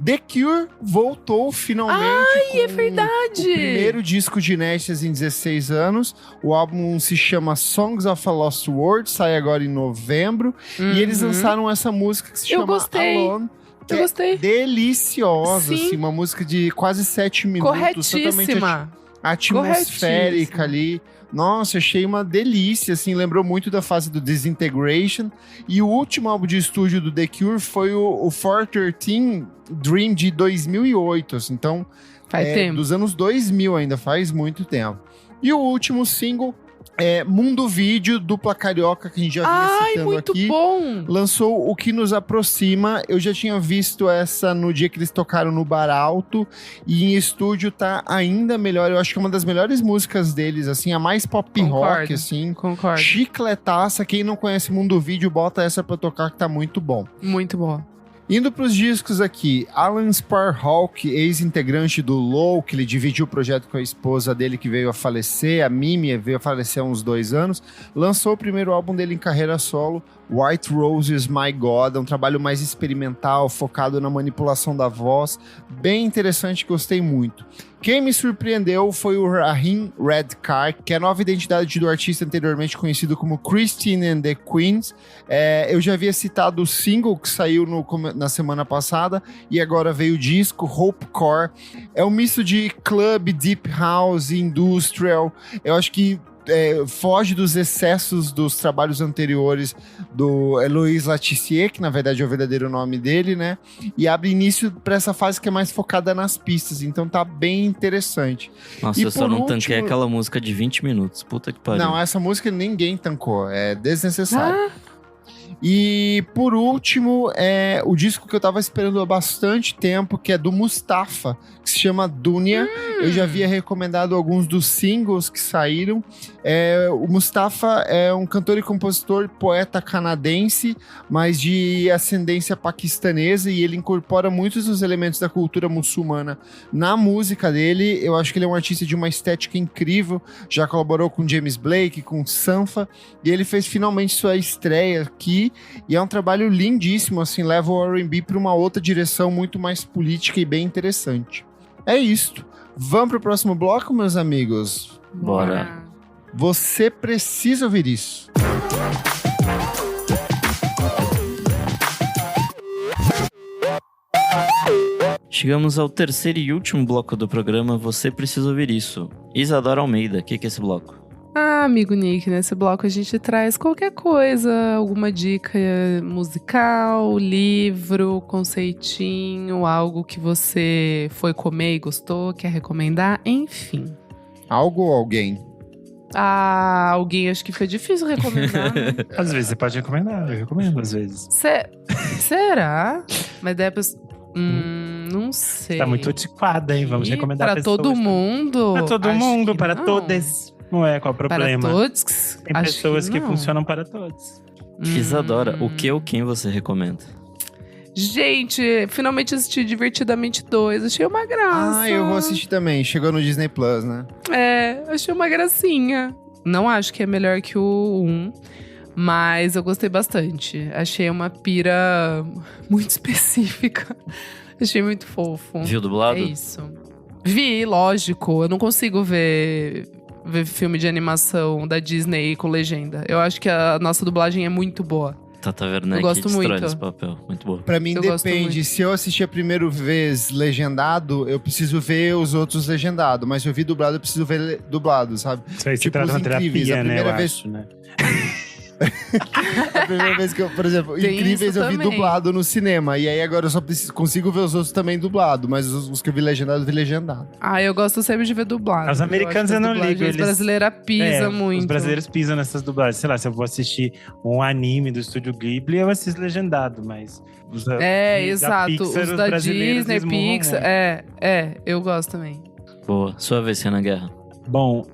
The Cure voltou finalmente. Ai, é com verdade! O primeiro disco de inéditas em 16 anos. O álbum se chama Songs of a Lost World, sai agora em novembro. E eles lançaram essa música que se Eu chama gostei. Alone. Que Eu gostei. É deliciosa, Sim. assim, uma música de quase 7 minutos. Totalmente Corretíssima. atmosférica Corretíssima. ali. Nossa, achei uma delícia, assim, lembrou muito da fase do Disintegration. E o último álbum de estúdio do The Cure foi o 413 Dream de 2008, assim, então Faz tempo. dos anos 2000 ainda, faz muito tempo. E o último single é Mundo Vídeo, dupla carioca, que a gente já vinha Ai, citando muito aqui. bom! Lançou O Que Nos Aproxima. Eu já tinha visto essa no dia que eles tocaram no Bar Alto. E em estúdio tá ainda melhor. Eu acho que é uma das melhores músicas deles, assim, a mais pop Concordo. rock, assim. Concordo. Chicletaça. Quem não conhece Mundo Vídeo, bota essa pra tocar que tá muito bom. Muito boa. Indo pros discos aqui, Alan Sparhawk, ex-integrante do Low, que ele dividiu o projeto com a esposa dele que veio a falecer, a Mimi veio a falecer há uns 2 anos, lançou o primeiro álbum dele em carreira solo, White Roses My God, é um trabalho mais experimental, focado na manipulação da voz, bem interessante, gostei muito. Quem me surpreendeu foi o Raheem Redcar, que é a nova identidade do artista anteriormente conhecido como Christine and the Queens. Eu já havia citado o single que saiu na semana passada e agora veio o disco, Hopecore. É um misto de club, deep house, industrial. Eu acho que foge dos excessos dos trabalhos anteriores do Eloise Latissier, que na verdade é o verdadeiro nome dele, né? E abre início para essa fase que é mais focada nas pistas, então tá bem interessante. Nossa, E eu só por não último- tanquei aquela música de 20 minutos. Puta que pariu. Não, essa música ninguém tancou, é desnecessário. E por último, o disco que eu tava esperando há bastante tempo, que é do Mustafa, que se chama Dunia. Eu já havia recomendado alguns dos singles que saíram. O Mustafa é um cantor e compositor, poeta canadense, mas de ascendência paquistanesa, e ele incorpora muitos dos elementos da cultura muçulmana na música dele. Eu acho que ele é um artista de uma estética incrível, já colaborou com James Blake, com Sanfa, e ele fez finalmente sua estreia aqui, e é um trabalho lindíssimo, assim, leva o R&B para uma outra direção muito mais política e bem interessante. É isto. Vamos pro próximo bloco, meus amigos? Bora. Você precisa ouvir isso. Chegamos ao terceiro e último bloco do programa Você Precisa Ouvir Isso. Isadora Almeida, o que é esse bloco? Amigo Nick, nesse bloco a gente traz qualquer coisa, alguma dica musical, livro, conceitinho, algo que você foi comer e gostou, quer recomendar, enfim. Algo ou alguém? Alguém acho que foi difícil recomendar, né? Às vezes você pode recomendar, eu recomendo às vezes. Será? Mas depois... não sei. Tá muito antiquada, hein? Vamos recomendar para todo mundo? Para todo mundo, para todas. Não é, qual o problema? Para todos? Tem pessoas que funcionam para todos. Isadora, o que ou quem você recomenda? Gente, finalmente assisti Divertidamente 2. Achei uma graça. Eu vou assistir também. Chegou no Disney Plus, né? Achei uma gracinha. Não acho que é melhor que o 1, mas eu gostei bastante. Achei uma pira muito específica. Achei muito fofo. Viu dublado? É isso. Vi, lógico. Eu não consigo ver filme de animação da Disney com legenda. Eu acho que a nossa dublagem é muito boa. Tata Werneck eu gosto destrói muito esse papel. Muito boa. Pra mim, depende. Se eu assistir a primeira vez legendado, eu preciso ver os outros legendados. Mas se eu vi dublado, eu preciso ver dublado, sabe? Isso aí se trata de uma terapia, né? Eu vez... acho, né? A primeira vez que eu, por exemplo, Tem Incríveis eu vi também. dublado no cinema. E aí agora eu só consigo ver os outros também dublado. Mas os que eu vi legendado, eu vi legendado. Eu gosto sempre de ver dublado. Os americanos eu não ligo. Os brasileiros pisam muito. Os brasileiros pisam nessas dublagens. Sei lá, se eu vou assistir um anime do estúdio Ghibli, eu assisto legendado, mas... Exato. Pixar, os da brasileiros, Disney, Pixar. Eu gosto também. Boa. Sua vez, Renan Guerra. Bom,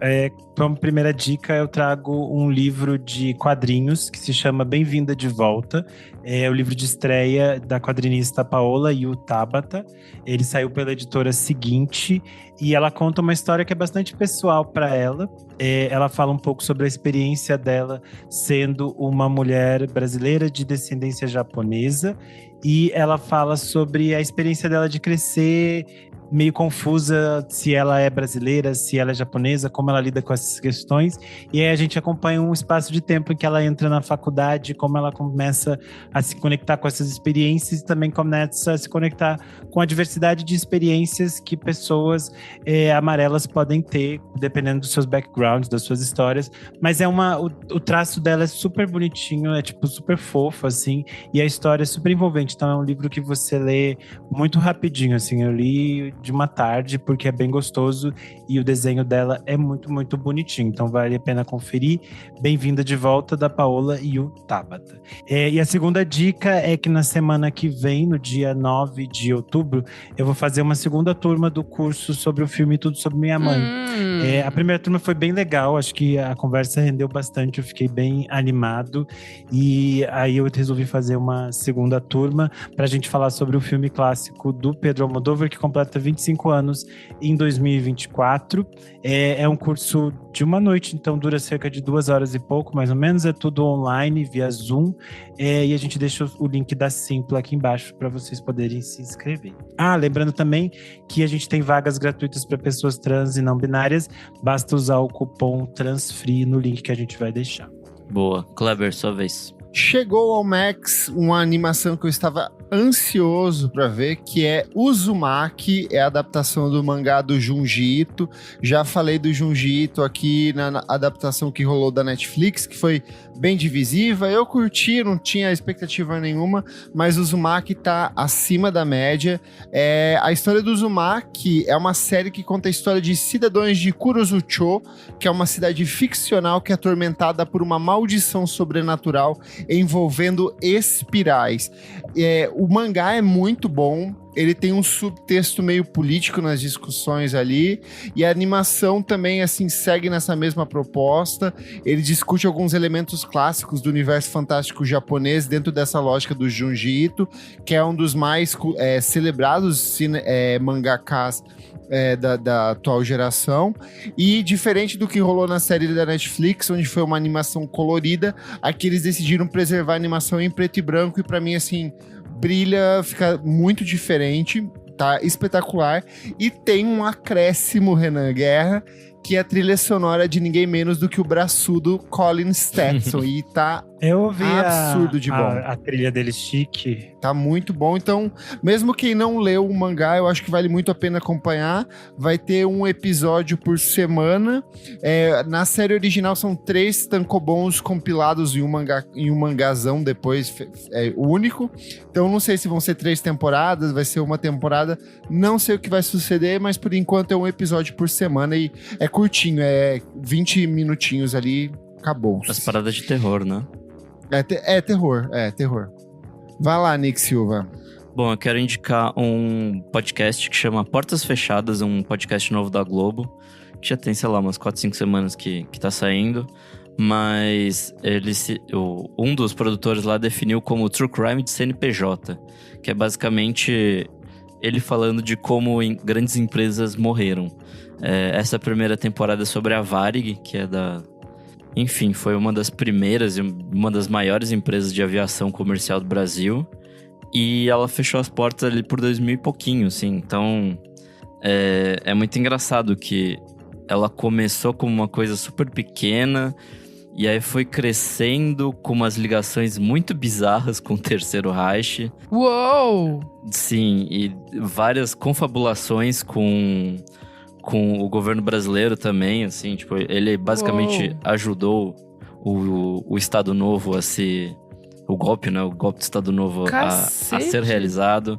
como primeira dica, eu trago um livro de quadrinhos que se chama Bem-vinda de Volta. É o livro de estreia da quadrinista Paola Yu Tabata. Ele saiu pela editora Seguinte e ela conta uma história que é bastante pessoal para ela. Ela fala um pouco sobre a experiência dela sendo uma mulher brasileira de descendência japonesa e ela fala sobre a experiência dela de crescer meio confusa se ela é brasileira, se ela é japonesa, como ela lida com essas questões. E aí a gente acompanha um espaço de tempo em que ela entra na faculdade, como ela começa a se conectar com essas experiências e também começa a se conectar com a diversidade de experiências que pessoas amarelas podem ter, dependendo dos seus backgrounds, das suas histórias. Mas o traço dela é super bonitinho, é tipo super fofo, assim, e a história é super envolvente. Então é um livro que você lê muito rapidinho, assim. Eu li de uma tarde, porque é bem gostoso e o desenho dela é muito, muito bonitinho. Então vale a pena conferir. Bem-vinda de volta, da Paola Yu Tabata. E a segunda dica é que na semana que vem, no dia 9 de outubro, eu vou fazer uma segunda turma do curso sobre o filme Tudo Sobre Minha Mãe. A primeira turma foi bem legal, acho que a conversa rendeu bastante, eu fiquei bem animado. E aí eu resolvi fazer uma segunda turma pra gente falar sobre o filme clássico do Pedro Almodóvar, que completa 25 anos em 2024. É um curso de uma noite, então dura cerca de 2 horas e pouco, mais ou menos. É tudo online, via Zoom. E a gente deixa o link da Simpla aqui embaixo para vocês poderem se inscrever. Lembrando também que a gente tem vagas gratuitas para pessoas trans e não binárias. Basta usar o cupom TRANSFREE no link que a gente vai deixar. Boa. Kleber, sua vez. Chegou ao Max uma animação que eu estava ansioso para ver, que é Uzumaki, é a adaptação do mangá do Junji Ito. Já falei do Junji Ito aqui na adaptação que rolou da Netflix, que foi bem divisiva. Eu curti, não tinha expectativa nenhuma, mas Uzumaki tá acima da média. A história do Uzumaki é uma série que conta a história de cidadãos de Kurozucho, que é uma cidade ficcional que é atormentada por uma maldição sobrenatural envolvendo espirais. O mangá é muito bom, ele tem um subtexto meio político nas discussões ali, e a animação também, assim, segue nessa mesma proposta. Ele discute alguns elementos clássicos do universo fantástico japonês dentro dessa lógica do Junji Ito, que é um dos mais celebrados mangakas da atual geração. E diferente do que rolou na série da Netflix, onde foi uma animação colorida, aqui eles decidiram preservar a animação em preto e branco, e pra mim, assim, brilha, fica muito diferente, tá espetacular. E tem um acréscimo, Renan Guerra, que a trilha sonora é de ninguém menos do que o braçudo Colin Stetson. E tá Eu ouvi absurdo de bom. A trilha dele chique. Tá muito bom. Então, mesmo quem não leu o mangá, eu acho que vale muito a pena acompanhar. Vai ter um episódio por semana. Na série original são 3 tankobons compilados em um mangazão depois, único. Então, não sei se vão ser 3 temporadas, vai ser uma temporada. Não sei o que vai suceder, mas por enquanto é um episódio por semana e é curtinho, 20 minutinhos ali, acabou. As paradas de terror, né? Terror. Vai lá, Nick Silva. Bom, eu quero indicar um podcast que chama Portas Fechadas, um podcast novo da Globo, que já tem, sei lá, umas 4, 5 semanas que tá saindo, mas um dos produtores lá definiu como True Crime de CNPJ, que é basicamente ele falando de como grandes empresas morreram. Essa primeira temporada é sobre a Varig, que é enfim, foi uma das primeiras e uma das maiores empresas de aviação comercial do Brasil. E ela fechou as portas ali por 2000 e pouquinho, assim. Então, é muito engraçado que ela começou como uma coisa super pequena e aí foi crescendo com umas ligações muito bizarras com o Terceiro Reich. Uou! Sim, e várias confabulações com o governo brasileiro também, assim, tipo, ele basicamente ajudou o Estado Novo o golpe, né, o golpe do Estado Novo a ser realizado.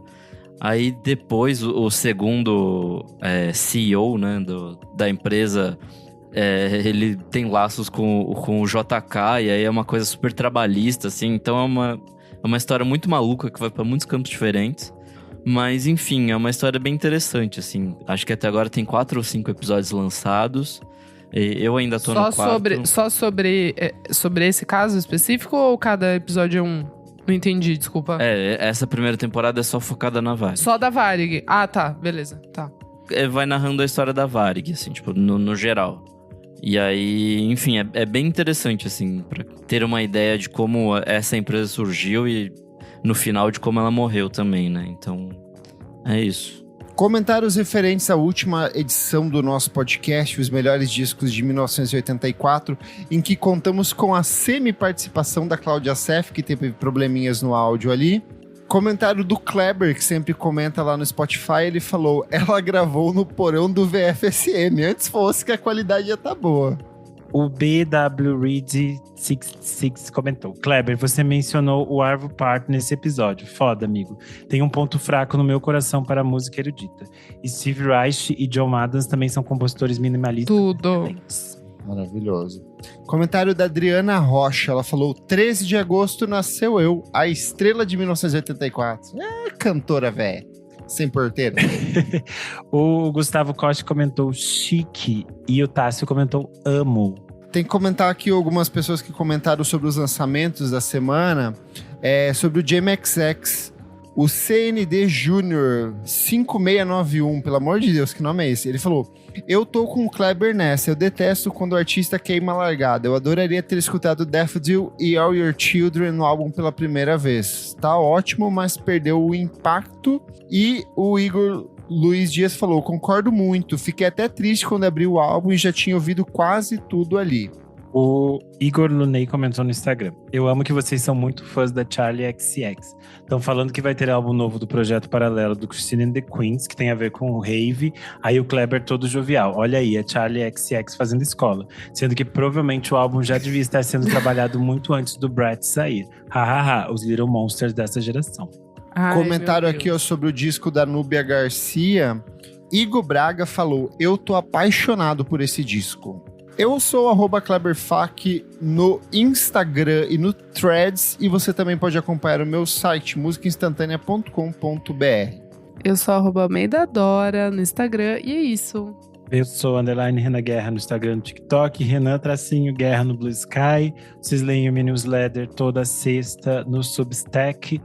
Aí depois o segundo CEO, né, da empresa, ele tem laços com o JK, e aí é uma coisa super trabalhista, assim, então é uma história muito maluca que vai para muitos campos diferentes. Mas, enfim, é uma história bem interessante, assim. Acho que até agora tem 4 ou 5 episódios lançados. Eu ainda tô no 4. Só sobre esse caso específico ou cada episódio é um? Não entendi, desculpa. Essa primeira temporada é só focada na Varig. Só da Varig. Ah, tá. Beleza. Tá. Vai narrando a história da Varig, assim, tipo, no geral. E aí, enfim, é bem interessante, assim, pra ter uma ideia de como essa empresa surgiu e... no final de como ela morreu também, né? Então, é isso. Comentários referentes à última edição do nosso podcast, Os Melhores Discos de 1984, em que contamos com a semi-participação da Cláudia Seff, que teve probleminhas no áudio ali. Comentário do Kleber, que sempre comenta lá no Spotify, ele falou: ela gravou no porão do VFSM, antes fosse que a qualidade ia tá boa. O BW Reed 66 comentou: Kleber, você mencionou o Arvo Part nesse episódio. Foda, amigo. Tem um ponto fraco no meu coração para a música erudita. Steve Reich e John Adams também são compositores minimalistas. Tudo. Maravilhoso. Comentário da Adriana Rocha. Ela falou: 13 de agosto nasceu eu, a estrela de 1984. Cantora velha. Sem porteira. O Gustavo Costa comentou chique e o Tássio comentou amo. Tem que comentar aqui algumas pessoas que comentaram sobre os lançamentos da semana. Sobre o JMXX, o CND Júnior 5691, pelo amor de Deus, que nome é esse? Ele falou: eu tô com o Kleber nessa, eu detesto quando o artista queima a largada. Eu adoraria ter escutado Daffodil e All Your Children no álbum pela primeira vez. Tá ótimo, mas perdeu o impacto. E o Igor Luiz Dias falou: concordo muito, fiquei até triste quando abri o álbum e já tinha ouvido quase tudo ali. O Igor Luney comentou no Instagram: eu amo que vocês são muito fãs da Charli XCX. Estão falando que vai ter álbum novo do projeto paralelo do Christine and the Queens, que tem a ver com o rave. Aí o Kleber todo jovial: olha aí, a Charli XCX fazendo escola. Sendo que provavelmente o álbum já devia estar sendo trabalhado muito antes do Brat sair. Hahaha, os Little Monsters dessa geração. Comentário aqui sobre o disco da Núbia Garcia. Igor Braga falou: eu tô apaixonado por esse disco. Eu sou @KleberFac no Instagram e no Threads, e você também pode acompanhar o meu site, musicainstantanea.com.br. Eu sou @Meidadora no Instagram, e é isso. Eu sou _Renan Guerra no Instagram, no TikTok, Renan_Guerra no Blue Sky. Vocês leem o meu newsletter toda sexta no Substack.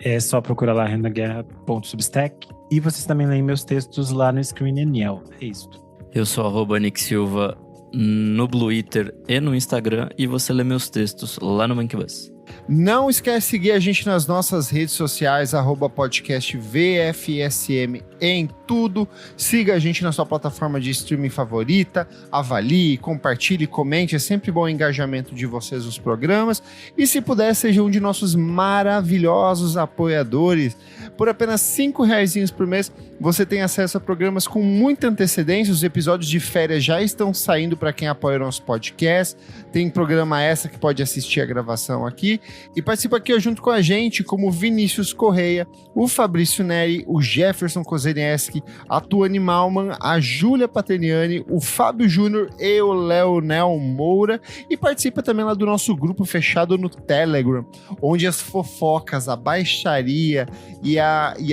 É só procurar lá renanguerra.substack. E vocês também leem meus textos lá no Screen Aniel. É isso. Eu sou @Nick Silva no Blueiter e no Instagram, e você lê meus textos lá no Monkey-Bus. Não esquece de seguir a gente nas nossas redes sociais, @podcast VFSM em tudo. Siga a gente na sua plataforma de streaming favorita, avalie, compartilhe, comente. É sempre bom o engajamento de vocês nos programas. E se puder, seja um de nossos maravilhosos apoiadores. Por apenas R$5 por mês, você tem acesso a programas com muita antecedência. Os episódios de férias já estão saindo para quem apoia o nosso podcast. Tem programa extra que pode assistir a gravação aqui. E participa aqui junto com a gente, como o Vinícius Correia, o Fabrício Neri, o Jefferson Kozenieski, a Tuane Malman, a Júlia Paterniani, o Fábio Júnior e o Leonel Moura. E participa também lá do nosso grupo fechado no Telegram, onde as fofocas, a baixaria e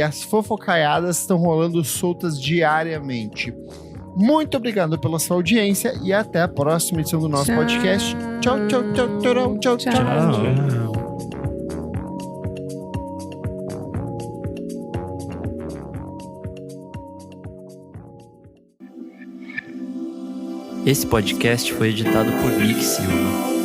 as fofocaiadas estão rolando soltas diariamente. Muito obrigado pela sua audiência e até a próxima edição do nosso podcast. Tchau, tchau, tchau, tchau, tchau, tchau. Esse podcast foi editado por Nick Silva.